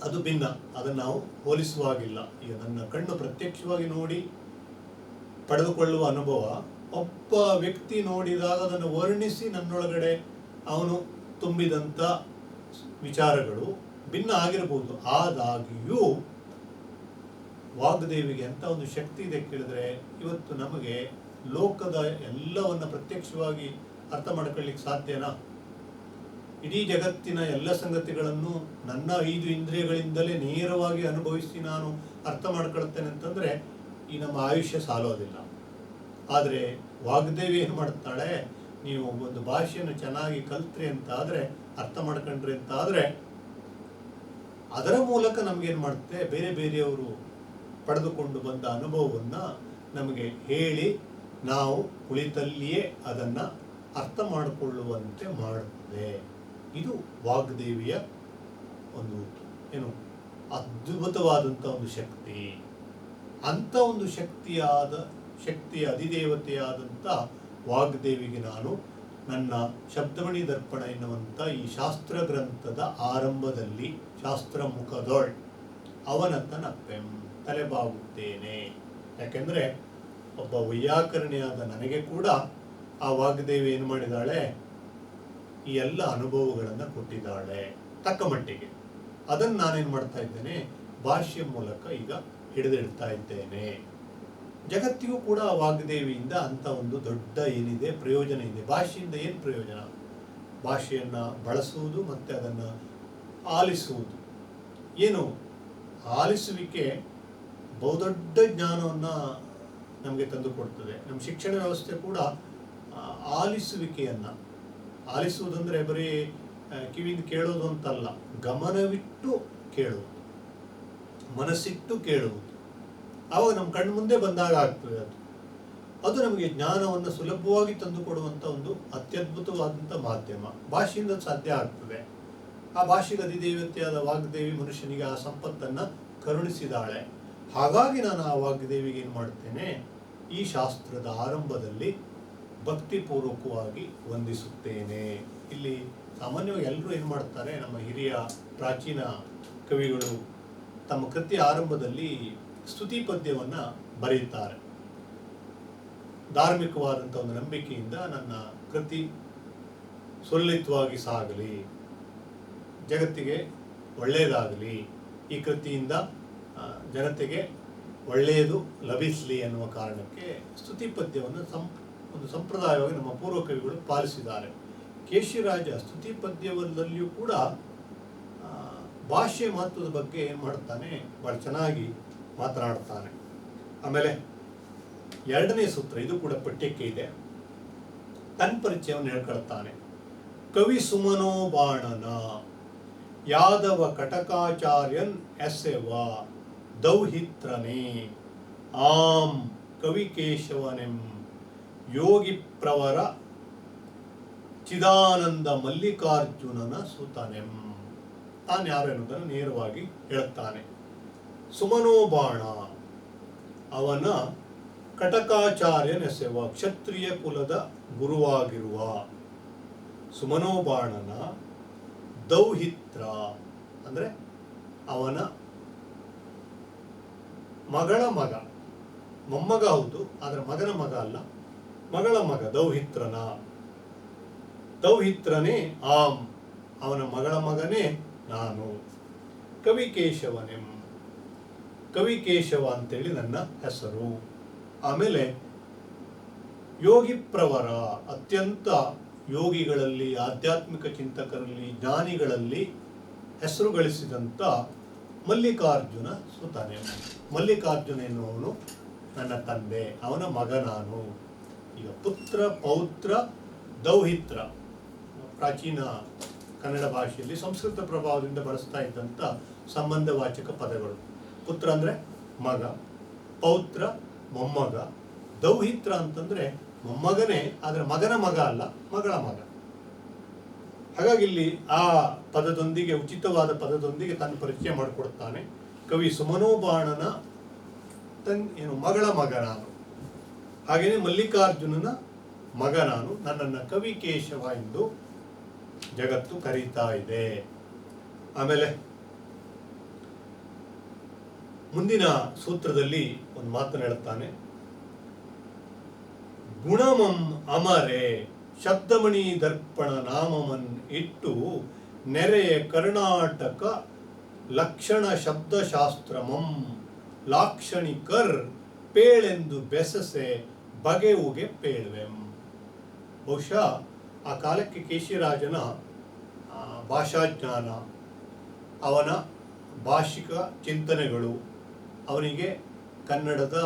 ಅದು ಭಿನ್ನ. ಅದನ್ನು ನಾವು ಹೋಲಿಸುವಾಗಿಲ್ಲ. ಈಗ ನನ್ನ ಕಣ್ಣು ಪ್ರತ್ಯಕ್ಷವಾಗಿ ನೋಡಿ ಪಡೆದುಕೊಳ್ಳುವ ಅನುಭವ, ಒಬ್ಬ ವ್ಯಕ್ತಿ ನೋಡಿದಾಗ ಅದನ್ನು ವರ್ಣಿಸಿ ನನ್ನೊಳಗಡೆ ಅವನು ತುಂಬಿದಂಥ ವಿಚಾರಗಳು ಭಿನ್ನ ಆಗಿರಬಹುದು. ಆದಾಗಿಯೂ ವಾಗ್ದೇವಿಗೆ ಅಂತ ಒಂದು ಶಕ್ತಿ ಇದೆ ಕೇಳಿದ್ರೆ, ಇವತ್ತು ನಮಗೆ ಲೋಕದ ಎಲ್ಲವನ್ನು ಪ್ರತ್ಯಕ್ಷವಾಗಿ ಅರ್ಥ ಮಾಡ್ಕೊಳ್ಳಿಕ್ಕೆ ಸಾಧ್ಯನಾ? ಇಡೀ ಜಗತ್ತಿನ ಎಲ್ಲ ಸಂಗತಿಗಳನ್ನು ನನ್ನ 5 ಇಂದ್ರಿಯಗಳಿಂದಲೇ ನೇರವಾಗಿ ಅನುಭವಿಸಿ ನಾನು ಅರ್ಥ ಮಾಡ್ಕೊಳ್ತೇನೆ ಅಂತಂದರೆ ಈ ನಮ್ಮ ಆಯುಷ್ಯ ಸಾಲೋದಿಲ್ಲ. ಆದರೆ ವಾಗ್ದೇವಿ ಏನು ಮಾಡ್ತಾಳೆ? ನೀವು ಒಂದು ಭಾಷೆಯನ್ನು ಚೆನ್ನಾಗಿ ಕಲ್ತ್ರಿ ಅಂತ ಆದರೆ, ಅರ್ಥ ಮಾಡ್ಕೊಂಡ್ರಿ ಅಂತ ಆದರೆ, ಅದರ ಮೂಲಕ ನಮಗೇನು ಮಾಡುತ್ತೆ? ಬೇರೆ ಬೇರೆಯವರು ಪಡೆದುಕೊಂಡು ಬಂದ ಅನುಭವವನ್ನು ನಮಗೆ ಹೇಳಿ ನಾವು ಕುಳಿತಲ್ಲಿಯೇ ಅದನ್ನು ಅರ್ಥ ಮಾಡಿಕೊಳ್ಳುವಂತೆ ಮಾಡುತ್ತದೆ. ಇದು ವಾಗ್ದೇವಿಯ ಒಂದು ಏನು ಅದ್ಭುತವಾದಂಥ ಒಂದು ಶಕ್ತಿ. ಅಂಥ ಒಂದು ಶಕ್ತಿಯ ಅಧಿದೇವತೆಯಾದಂಥ ವಾಗ್ದೇವಿಗೆ ನಾನು ನನ್ನ ಶಬ್ದಮಣಿ ದರ್ಪಣ ಎನ್ನುವಂಥ ಈ ಶಾಸ್ತ್ರ ಗ್ರಂಥದ ಆರಂಭದಲ್ಲಿ ಶಾಸ್ತ್ರ ಮುಖದೊಳ್ ಅವನತನಪ್ಪೆಂ ತಲೆಬಾಗುತ್ತೇನೆ. ಯಾಕೆಂದರೆ ಒಬ್ಬ ವೈಯಾಕರಣಿಯಾದ ನನಗೆ ಕೂಡ ಆ ವಾಗ್ದೇವಿ ಏನು ಮಾಡಿದಾಳೆ, ಈ ಎಲ್ಲ ಅನುಭವಗಳನ್ನು ಕೊಟ್ಟಿದ್ದಾಳೆ ತಕ್ಕ ಮಟ್ಟಿಗೆ. ಅದನ್ನು ನಾನೇನು ಮಾಡ್ತಾ ಇದ್ದೇನೆ, ಭಾಷೆಯ ಮೂಲಕ ಈಗ ಹಿಡಿದಿಡ್ತಾ ಇದ್ದೇನೆ. ಜಗತ್ತಿಗೂ ಕೂಡ ಆ ವಾಗ್ದೇವಿಯಿಂದ ಅಂತ ಒಂದು ದೊಡ್ಡ ಏನಿದೆ ಪ್ರಯೋಜನ ಇದೆ. ಭಾಷೆಯಿಂದ ಏನು ಪ್ರಯೋಜನ? ಭಾಷೆಯನ್ನು ಬಳಸುವುದು ಮತ್ತು ಅದನ್ನು ಆಲಿಸುವುದು. ಏನು ಆಲಿಸುವಿಕೆ ಬಹುದೊಡ್ಡ ಜ್ಞಾನವನ್ನು ನಮಗೆ ತಂದು ಕೊಡ್ತದೆ. ನಮ್ಮ ಶಿಕ್ಷಣ ವ್ಯವಸ್ಥೆ ಕೂಡ ಆಲಿಸುವುದಂದರೆ ಬರೀ ಕಿವಿಯಿಂದ ಕೇಳೋದು ಅಂತಲ್ಲ, ಗಮನವಿಟ್ಟು ಕೇಳುವುದು, ಮನಸ್ಸಿಟ್ಟು ಕೇಳುವುದು. ಆವಾಗ ನಮ್ಮ ಕಣ್ಣು ಮುಂದೆ ಬಂದಾಗ ಆಗ್ತದೆ. ಅದು ನಮಗೆ ಜ್ಞಾನವನ್ನು ಸುಲಭವಾಗಿ ತಂದುಕೊಡುವಂಥ ಒಂದು ಅತ್ಯದ್ಭುತವಾದಂಥ ಮಾಧ್ಯಮ. ಭಾಷೆಯಿಂದ ಸಾಧ್ಯ ಆಗ್ತದೆ. ಆ ಭಾಷೆಗೆ ಅಧಿದೇವತೆಯಾದ ವಾಗ್ದೇವಿ ಮನುಷ್ಯನಿಗೆ ಆ ಸಂಪತ್ತನ್ನು ಕರುಣಿಸಿದಾಳೆ. ಹಾಗಾಗಿ ನಾನು ಆ ವಾಗ್ದೇವಿಗೆ ಏನು ಮಾಡ್ತೇನೆ, ಈ ಶಾಸ್ತ್ರದ ಆರಂಭದಲ್ಲಿ ಭಕ್ತಿಪೂರ್ವಕವಾಗಿ ವಂದಿಸುತ್ತೇನೆ. ಇಲ್ಲಿ ಸಾಮಾನ್ಯವಾಗಿ ಎಲ್ಲರೂ ಏನು ಮಾಡ್ತಾರೆ, ನಮ್ಮ ಹಿರಿಯ ಪ್ರಾಚೀನ ಕವಿಗಳು ತಮ್ಮ ಕೃತಿಯ ಆರಂಭದಲ್ಲಿ ಸ್ತುತಿ ಪದ್ಯವನ್ನು ಬರೆಯುತ್ತಾರೆ. ಧಾರ್ಮಿಕವಾದಂಥ ಒಂದು ನಂಬಿಕೆಯಿಂದ ನನ್ನ ಕೃತಿ ಸುಲಲಿತವಾಗಿ ಸಾಗಲಿ, ಜಗತ್ತಿಗೆ ಒಳ್ಳೆಯದಾಗಲಿ, ಈ ಕೃತಿಯಿಂದ ಜನತೆಗೆ ಒಳ್ಳೆಯದು ಲಭಿಸಲಿ ಎನ್ನುವ ಕಾರಣಕ್ಕೆ ಸ್ತುತಿ ಪದ್ಯವನ್ನು ಒಂದು ಸಂಪ್ರದಾಯವಾಗಿ ನಮ್ಮ ಪೂರ್ವ ಕವಿಗಳು ಪಾಲಿಸಿದ್ದಾರೆ. ಕೇಶಿರಾಜ ಸ್ತುತಿ ಪದ್ಯವದಲ್ಲಿಯೂ ಕೂಡ ಭಾಷೆ ಮಹತ್ವದ ಬಗ್ಗೆ ಏನು ಮಾಡ್ತಾನೆ, ಭಾಳ ಚೆನ್ನಾಗಿ ಮಾತನಾಡ್ತಾನೆ. ಆಮೇಲೆ ಎರಡನೇ ಸೂತ್ರ, ಇದು ಕೂಡ ಪಠ್ಯಕ್ಕೆ ಇದೆ. ತನ್ನ ಪರಿಚಯವನ್ನು ಹೇಳ್ಕೊಳ್ತಾನೆ. ಕವಿ ಸುಮನೋ ಬಾಣನ ಯಾದವ ಕಟಕಾಚಾರ್ಯನ್ ಎಸೆವ ದೌಹಿತ್ರನೇ ಆಂ ಕವಿ ಕೇಶವನೆಂ ಯೋಗಿ ಪ್ರವರ ಚಿದಾನಂದ ಮಲ್ಲಿಕಾರ್ಜುನನ ಸುತನೆಂ. ತಾನು ಯಾರು ಎನ್ನುವುದನ್ನು ನೇರವಾಗಿ ಹೇಳುತ್ತಾನೆ. ಸುಮನೋಬಾಣ ಅವನ ಕಟಕಾಚಾರ್ಯನೆಸೆವ, ಕ್ಷತ್ರಿಯ ಕುಲದ ಗುರುವಾಗಿರುವ ಸುಮನೋಬಾಣನ ದೌಹಿತ್ರ ಅಂದರೆ ಅವನ ಮಗಳ ಮಗ, ಮೊಮ್ಮಗ ಹೌದು, ಆದರೆ ಮಗನ ಮಗ ಅಲ್ಲ, ಮಗಳ ಮಗ ದೌಹಿತ್ರನೇ ಆಂ, ಅವನ ಮಗಳ ಮಗನೇ ನಾನು. ಕವಿ ಕೇಶವನೆಂ, ಕವಿ ಕೇಶವ ಅಂತೇಳಿ ನನ್ನ ಹೆಸರು. ಆಮೇಲೆ ಯೋಗಿ ಪ್ರವರ, ಅತ್ಯಂತ ಯೋಗಿಗಳಲ್ಲಿ, ಆಧ್ಯಾತ್ಮಿಕ ಚಿಂತಕರಲ್ಲಿ, ಜ್ಞಾನಿಗಳಲ್ಲಿ ಹೆಸರು ಗಳಿಸಿದಂಥ ಮಲ್ಲಿಕಾರ್ಜುನ ಸುತನೆ. ಮಲ್ಲಿಕಾರ್ಜುನ ಎನ್ನುವನು ನನ್ನ ತಂದೆ, ಅವನ ಮಗ ನಾನು. ಈಗ ಪುತ್ರ, ಪೌತ್ರ, ದೌಹಿತ್ರ ಪ್ರಾಚೀನ ಕನ್ನಡ ಭಾಷೆಯಲ್ಲಿ ಸಂಸ್ಕೃತ ಪ್ರಭಾವದಿಂದ ಬಳಸ್ತಾ ಇದ್ದಂಥ ಸಂಬಂಧವಾಚಕ ಪದಗಳು. ಪುತ್ರ ಅಂದರೆ ಮಗ, ಪೌತ್ರ ಮೊಮ್ಮಗ, ದೌಹಿತ್ರ ಅಂತಂದರೆ ಮೊಮ್ಮಗನೇ, ಆದರೆ ಮಗನ ಮಗ ಅಲ್ಲ, ಮಗಳ ಮಗ. ಹಾಗಾಗಿ ಇಲ್ಲಿ ಆ ಪದದೊಂದಿಗೆ, ಉಚಿತವಾದ ಪದದೊಂದಿಗೆ ತನ್ನ ಪರಿಚಯ ಮಾಡಿಕೊಡ್ತಾನೆ. ಕವಿ ಸುಮನೋಬಾಣನ ಮಗಳ ಮಗ ನಾನು, ಹಾಗೆಯೇ ಮಲ್ಲಿಕಾರ್ಜುನನ ಮಗ ನಾನು. ನನ್ನನ್ನು ಕವಿ ಕೇಶವ ಎಂದು ಜಗತ್ತು ಕರೀತಾ ಇದೆ. ಆಮೇಲೆ ಮುಂದಿನ ಸೂತ್ರದಲ್ಲಿ ಒಂದು ಮಾತನ್ನು ಹೇಳುತ್ತಾನೆ. ಗುಣಮಂ ಅಮರೆ ಶಬ್ದಮಣಿ ದರ್ಪಣ ನಾಮಮನ್ ಇಟ್ಟು ನೆರೆಯ ಕರ್ನಾಟಕ ಲಕ್ಷಣ ಶಬ್ದಶಾಸ್ತ್ರಮಂ ಲಾಕ್ಷಣಿಕರ್ ಪೇಳೆಂದು ಬೆಸಸೆ ಬಗೆವುಗೆ ಪೇಳ್ವೆಂ. ಬಹುಶಃ ಆ ಕಾಲಕ್ಕೆ ಕೇಶಿರಾಜನ ಭಾಷಾಜ್ಞಾನ, ಅವನ ಭಾಷಿಕ ಚಿಂತನೆಗಳು, ಅವನಿಗೆ ಕನ್ನಡದ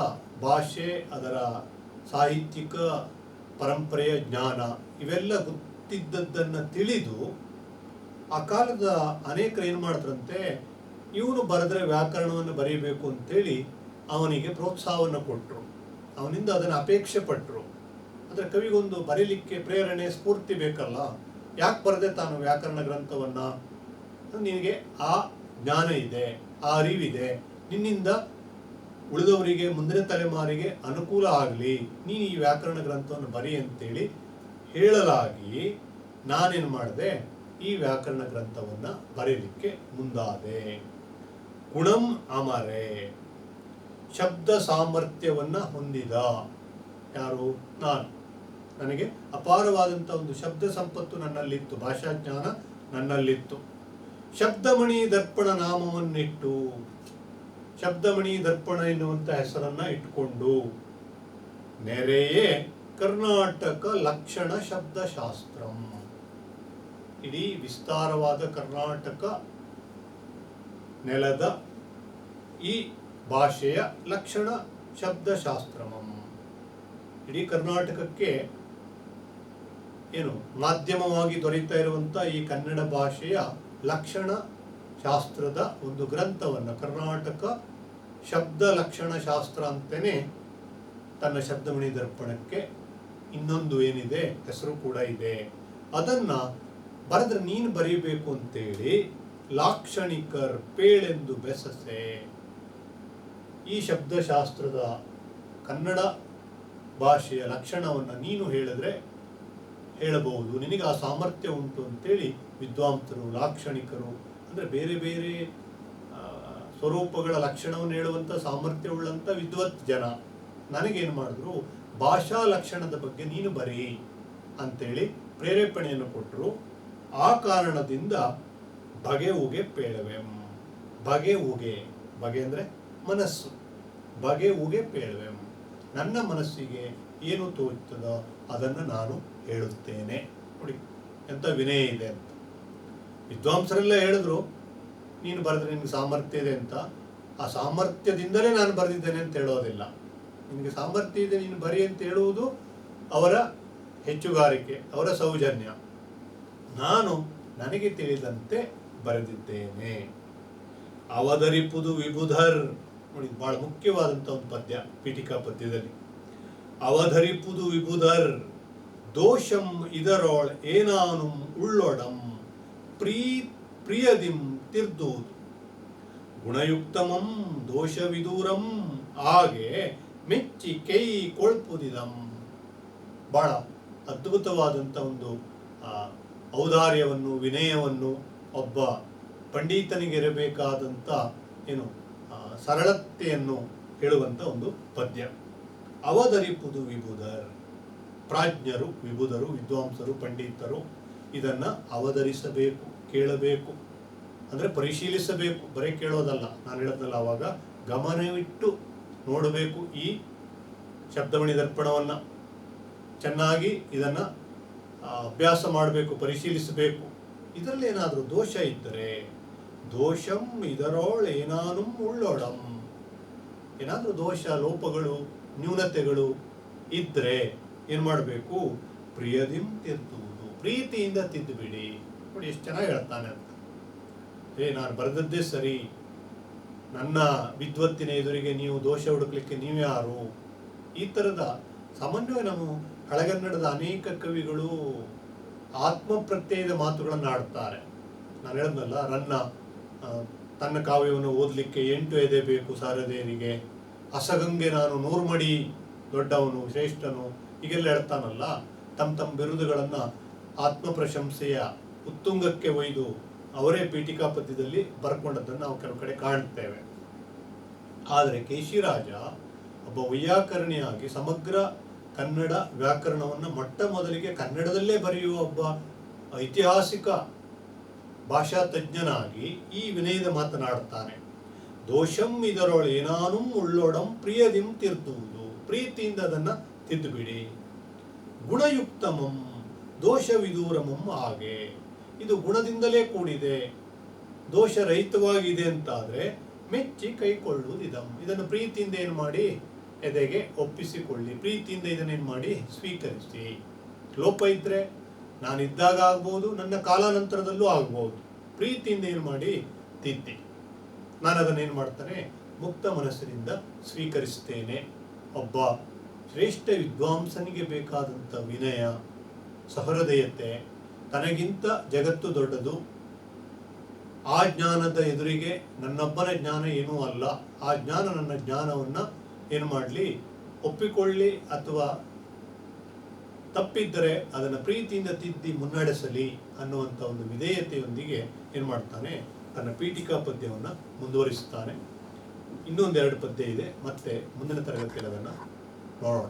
ಭಾಷೆ, ಅದರ ಸಾಹಿತ್ಯಿಕ ಪರಂಪರೆಯ ಜ್ಞಾನ ಇವೆಲ್ಲ ಗೊತ್ತಿದ್ದದ್ದನ್ನು ತಿಳಿದು ಆ ಕಾಲದ ಅನೇಕರು ಏನು ಮಾಡ್ತಾರಂತೆ, ಇವನು ಬರೆದ್ರೆ ವ್ಯಾಕರಣವನ್ನು ಬರೀಬೇಕು ಅಂತೇಳಿ ಅವನಿಗೆ ಪ್ರೋತ್ಸಾಹವನ್ನು ಕೊಟ್ಟರು, ಅವನಿಂದ ಅದನ್ನು ಅಪೇಕ್ಷೆ ಪಟ್ಟರು. ಅಂದರೆ ಕವಿಗೊಂದು ಬರೀಲಿಕ್ಕೆ ಪ್ರೇರಣೆ, ಸ್ಫೂರ್ತಿ ಬೇಕಲ್ಲ. ಯಾಕೆ ಬರದೆ ತಾನು ವ್ಯಾಕರಣ ಗ್ರಂಥವನ್ನು ನಿನಗೆ ಆ ಜ್ಞಾನ ಇದೆ, ಆ ಅರಿವಿದೆ, ನಿನ್ನಿಂದ ಉಳಿದವರಿಗೆ ಮುಂದಿನ ತಲೆಮಾರಿಗೆ ಅನುಕೂಲ ಆಗಲಿ, ನೀನು ಈ ವ್ಯಾಕರಣ ಗ್ರಂಥವನ್ನು ಬರಿ ಅಂತೇಳಿ ಹೇಳಲಾಗಿ ನಾನೇನು ಮಾಡಿದೆ, ಈ ವ್ಯಾಕರಣ ಗ್ರಂಥವನ್ನು ಬರೀಲಿಕ್ಕೆ ಮುಂದಾದೆ. ಗುಣಂ ಅಮರೆ, ಶಬ್ದ ಸಾಮರ್ಥ್ಯವನ್ನು ಹೊಂದಿದ ಯಾರು? ನಾನು. ನನಗೆ ಅಪಾರವಾದಂಥ ಒಂದು ಶಬ್ದ ಸಂಪತ್ತು ನನ್ನಲ್ಲಿತ್ತು, ಭಾಷಾಜ್ಞಾನ ನನ್ನಲ್ಲಿತ್ತು. ಶಬ್ದಮಣಿ ದರ್ಪಣ ನಾಮವನ್ನಿಟ್ಟು, ಶಬ್ದಮಣಿ ದರ್ಪಣ ಎನ್ನುವಂಥ ಹೆಸರನ್ನ ಇಟ್ಟುಕೊಂಡು ನೆರೆಯೇ ಕರ್ನಾಟಕ ಲಕ್ಷಣ ಶಬ್ದಶಾಸ್ತ್ರಂ, ಇಡೀ ವಿಸ್ತಾರವಾದ ಕರ್ನಾಟಕ ನೆಲದ ಈ ಭಾಷೆಯ ಲಕ್ಷಣ ಶಬ್ದಶಾಸ್ತ್ರಮಂ, ಇಡೀ ಕರ್ನಾಟಕಕ್ಕೆ ಏನು ಮಾಧ್ಯಮವಾಗಿ ದೊರೆಯುತ್ತಾ ಇರುವಂಥ ಈ ಕನ್ನಡ ಭಾಷೆಯ ಲಕ್ಷಣ ಶಾಸ್ತ್ರದ ಒಂದು ಗ್ರಂಥವನ್ನು, ಕರ್ನಾಟಕ ಶಬ್ದ ಲಕ್ಷಣ ಶಾಸ್ತ್ರ ಅಂತಲೇ ತನ್ನ ಶಬ್ದಮಣಿ ದರ್ಪಣಕ್ಕೆ ಇನ್ನೊಂದು ಏನಿದೆ ಹೆಸರು ಕೂಡ ಇದೆ. ಅದನ್ನು ಬರೆದ್ರೆ ನೀನು ಬರೀಬೇಕು ಅಂತೇಳಿ ಲಾಕ್ಷಣಿಕರ್ ಪೇಳೆಂದು ಬೆಸಸೆ, ಈ ಶಬ್ದಶಾಸ್ತ್ರದ ಕನ್ನಡ ಭಾಷೆಯ ಲಕ್ಷಣವನ್ನು ನೀನು ಹೇಳಿದ್ರೆ ಹೇಳಬಹುದು, ನಿನಗೆ ಆ ಸಾಮರ್ಥ್ಯ ಉಂಟು ಅಂತೇಳಿ ವಿದ್ವಾಂಸರು, ಲಾಕ್ಷಣಿಕರು ಅಂದರೆ ಬೇರೆ ಬೇರೆ ಸ್ವರೂಪಗಳ ಲಕ್ಷಣವನ್ನು ಹೇಳುವಂಥ ಸಾಮರ್ಥ್ಯವುಳ್ಳಂಥ ವಿದ್ವತ್ ಜನ ನನಗೇನು ಮಾಡಿದ್ರು, ಭಾಷಾ ಲಕ್ಷಣದ ಬಗ್ಗೆ ನೀನು ಬರೀ ಅಂತೇಳಿ ಪ್ರೇರೇಪಣೆಯನ್ನು ಕೊಟ್ಟರು. ಆ ಕಾರಣದಿಂದ ಬಗೆ ಉಗೆ ಪೇಳವೆಂ, ಬಗೆ ಉಗೆ, ಬಗೆ ಅಂದರೆ ಮನಸ್ಸು, ಬಗೆ ಉಗೆ ಪೇಳವೆಂ, ನನ್ನ ಮನಸ್ಸಿಗೆ ಏನು ತೋಚುತ್ತದೋ ಅದನ್ನು ನಾನು ಹೇಳುತ್ತೇನೆ. ನೋಡಿ ಎಂಥ ವಿನಯ ಇದೆ ಅಂತ. ವಿದ್ವಾಂಸರೆಲ್ಲ ಹೇಳಿದ್ರು ನೀನು ಬರೆದ್ರೆ ನಿನಗೆ ಸಾಮರ್ಥ್ಯ ಇದೆ ಅಂತ, ಆ ಸಾಮರ್ಥ್ಯದಿಂದಲೇ ನಾನು ಬರೆದಿದ್ದೇನೆ ಅಂತ ಹೇಳೋದಿಲ್ಲ. ನಿನಗೆ ಸಾಮರ್ಥ್ಯ ಇದೆ ನೀನು ಬರಿ ಅಂತ ಹೇಳುವುದು ಅವರ ಹೆಚ್ಚುಗಾರಿಕೆ, ಅವರ ಸೌಜನ್ಯ. ನಾನು ನನಗೆ ತಿಳಿದಂತೆ ಬರೆದಿದ್ದೇನೆ. ಅವಧರಿಪುದು ವಿಬುಧರ್, ನೋಡಿ ಬಹಳ ಮುಖ್ಯವಾದಂಥ ಒಂದು ಪದ್ಯ ಪೀಠಿಕಾ ಪದ್ಯದಲ್ಲಿ. ಅವಧರಿಪುದು ವಿಬುಧರ್ ದೋಷಂ ಇದರೊಳ್ ಏನಾನು ಉಳ್ಳೊಡಂ ಪ್ರಿಯದಿಂ ತಿರ್ದುವುದು ಗುಣಯುಕ್ತಮಂ ದೋಷವಿದೂರಂ ಹಾಗೆ ಮೆಚ್ಚಿ ಕೈ ಕೊಳ್ಪುದಿದಂ. ಬಹಳ ಅದ್ಭುತವಾದಂಥ ಒಂದು ಔದಾರ್ಯವನ್ನು, ವಿನಯವನ್ನು, ಒಬ್ಬ ಪಂಡಿತನಿಗಿರಬೇಕಾದಂಥ ಏನು ಸರಳತೆಯನ್ನು ಹೇಳುವಂಥ ಒಂದು ಪದ್ಯ. ಅವಧರಿಪುದು ವಿಬುಧರ್, ಪ್ರಾಜ್ಞರು, ವಿಬುಧರು, ವಿದ್ವಾಂಸರು, ಪಂಡಿತರು ಇದನ್ನು ಅವಧರಿಸಬೇಕು, ಕೇಳಬೇಕು, ಅಂದರೆ ಪರಿಶೀಲಿಸಬೇಕು, ಬರೀ ಕೇಳೋದಲ್ಲ. ನಾನು ಹೇಳೋದಲ್ಲ, ಅವಾಗ ಗಮನವಿಟ್ಟು ನೋಡಬೇಕು. ಈ ಶಬ್ದಮಣಿ ದರ್ಪಣವನ್ನು ಚೆನ್ನಾಗಿ ಇದನ್ನು ಅಭ್ಯಾಸ ಮಾಡಬೇಕು, ಪರಿಶೀಲಿಸಬೇಕು. ಇದರಲ್ಲಿ ಏನಾದರೂ ದೋಷ ಇದ್ದರೆ ದೋಷಂ ಇದರೊಳ್ ಏನಾನು ಉಳ್ಳೊಡಂ, ಏನಾದರೂ ದೋಷ, ಲೋಪಗಳು, ನ್ಯೂನತೆಗಳು ಇದ್ದರೆ ಏನು ಮಾಡಬೇಕು? ಪ್ರಿಯದಿಂ ತಿದ್ದುವುದು, ಪ್ರೀತಿಯಿಂದ ತಿದ್ದುಬಿಡಿ. ನೋಡಿ ಎಷ್ಟು ಚೆನ್ನಾಗಿ ಹೇಳ್ತಾನೆ ಅಂತ. ನಾನು ಬರೆದದ್ದೇ ಸರಿ, ನನ್ನ ವಿದ್ವತ್ತಿನ ಎದುರಿಗೆ ನೀವು ದೋಷ ಹುಡುಕ್ಲಿಕ್ಕೆ ನೀವ್ಯಾರು? ಈ ಥರದ ಸಾಮಾನ್ಯವಾಗಿ ನಾವು ಹಳೆಗನ್ನಡದ ಅನೇಕ ಕವಿಗಳು ಆತ್ಮಪ್ರತ್ಯಯದ ಮಾತುಗಳನ್ನು ಆಡ್ತಾರೆ. ನಾನು ಹೇಳಿದ್ನಲ್ಲ, ತನ್ನ ಕಾವ್ಯವನ್ನು ಓದಲಿಕ್ಕೆ 8 ಎದೆ ಬೇಕು ಸಾರದೇರಿಗೆ, ಅಸಗಂಗೆ ನಾನು 100 ಮಡಿ ದೊಡ್ಡವನು, ಶ್ರೇಷ್ಠನು, ಹೀಗೆಲ್ಲ ಹೇಳ್ತಾನಲ್ಲ. ತಮ್ಮ ಬಿರುದುಗಳನ್ನು ಆತ್ಮ ಪ್ರಶಂಸೆಯ ಉತ್ತುಂಗಕ್ಕೆ ಒಯ್ದು ಅವರೇ ಪೀಠಿಕಾ ಪದ್ಯದಲ್ಲಿ ಬರ್ಕೊಂಡದ್ದನ್ನು ನಾವು ಕೆಲವು ಕಡೆ ಕಾಣ್ತೇವೆ. ಆದರೆ ಕೇಶಿರಾಜ ಒಬ್ಬ ವೈಯಾಕರಣಿಯಾಗಿ ಸಮಗ್ರ ಕನ್ನಡ ವ್ಯಾಕರಣವನ್ನು ಮೊಟ್ಟ ಮೊದಲಿಗೆ ಕನ್ನಡದಲ್ಲೇ ಬರೆಯುವ ಒಬ್ಬ ಐತಿಹಾಸಿಕ ಭಾಷಾ ತಜ್ಞನಾಗಿ ಈ ವಿನಯದ ಮಾತನಾಡುತ್ತಾನೆ. ದೋಷಂ ಇದರೊಳ್ ಏನಾನು ಉಳ್ಳೊಡಂ ಪ್ರಿಯದಿಂ ತಿರ್ದುವುದು, ಪ್ರೀತಿಯಿಂದ ಅದನ್ನು ತಿದ್ದುಬಿಡಿ. ಗುಣಯುಕ್ತಮಂ ದೋಷವಿದೂರಮಂ ಹಾಗೆ, ಇದು ಗುಣದಿಂದಲೇ ಕೂಡಿದೆ, ದೋಷರಹಿತವಾಗಿದೆ ಅಂತಾದರೆ ಮೆಚ್ಚಿ ಕೈಕೊಳ್ಳುವುದಿದಂ, ಇದನ್ನು ಪ್ರೀತಿಯಿಂದ ಏನು ಮಾಡಿ ಎದೆಗೆ ಒಪ್ಪಿಸಿಕೊಳ್ಳಿ, ಪ್ರೀತಿಯಿಂದ ಇದನ್ನೇನು ಮಾಡಿ ಸ್ವೀಕರಿಸಿ. ಲೋಪ ಇದ್ದರೆ ನಾನಿದ್ದಾಗ ಆಗ್ಬೋದು, ನನ್ನ ಕಾಲಾನಂತರದಲ್ಲೂ ಆಗ್ಬೋದು. ಪ್ರೀತಿಯಿಂದ ಏನು ಮಾಡಿ ತಿದ್ದಿ. ನಾನು ಅದನ್ನೇನು ಮಾಡ್ತಾನೆ, ಮುಕ್ತ ಮನಸ್ಸಿನಿಂದ ಸ್ವೀಕರಿಸ್ತೇನೆ. ಒಬ್ಬ ಶ್ರೇಷ್ಠ ವಿದ್ವಾಂಸನಿಗೆ ಬೇಕಾದಂಥ ವಿನಯ, ಸಹೃದಯತೆ, ತನಗಿಂತ ಜಗತ್ತು ದೊಡ್ಡದು, ಆ ಜ್ಞಾನದ ಎದುರಿಗೆ ನನ್ನೊಬ್ಬನ ಜ್ಞಾನ ಏನೂ ಅಲ್ಲ, ಆ ಜ್ಞಾನ ನನ್ನ ಜ್ಞಾನವನ್ನು ಏನು ಮಾಡಲಿ, ಒಪ್ಪಿಕೊಳ್ಳಿ ಅಥವಾ ತಪ್ಪಿದ್ದರೆ ಅದನ್ನು ಪ್ರೀತಿಯಿಂದ ತಿದ್ದಿ ಮುನ್ನಡೆಸಲಿ ಅನ್ನುವಂಥ ಒಂದು ವಿಧೇಯತೆಯೊಂದಿಗೆ ಏನು ಮಾಡ್ತಾನೆ, ತನ್ನ ಪೀಠಿಕಾ ಪದ್ಯವನ್ನು ಮುಂದುವರಿಸುತ್ತಾನೆ. ಇನ್ನೊಂದೆರಡು ಪದ್ಯ ಇದೆ, ಮತ್ತೆ ಮುಂದಿನ ತರಗತಿಯಲ್ಲಿ ಅದನ್ನು ನೋಡೋಣ.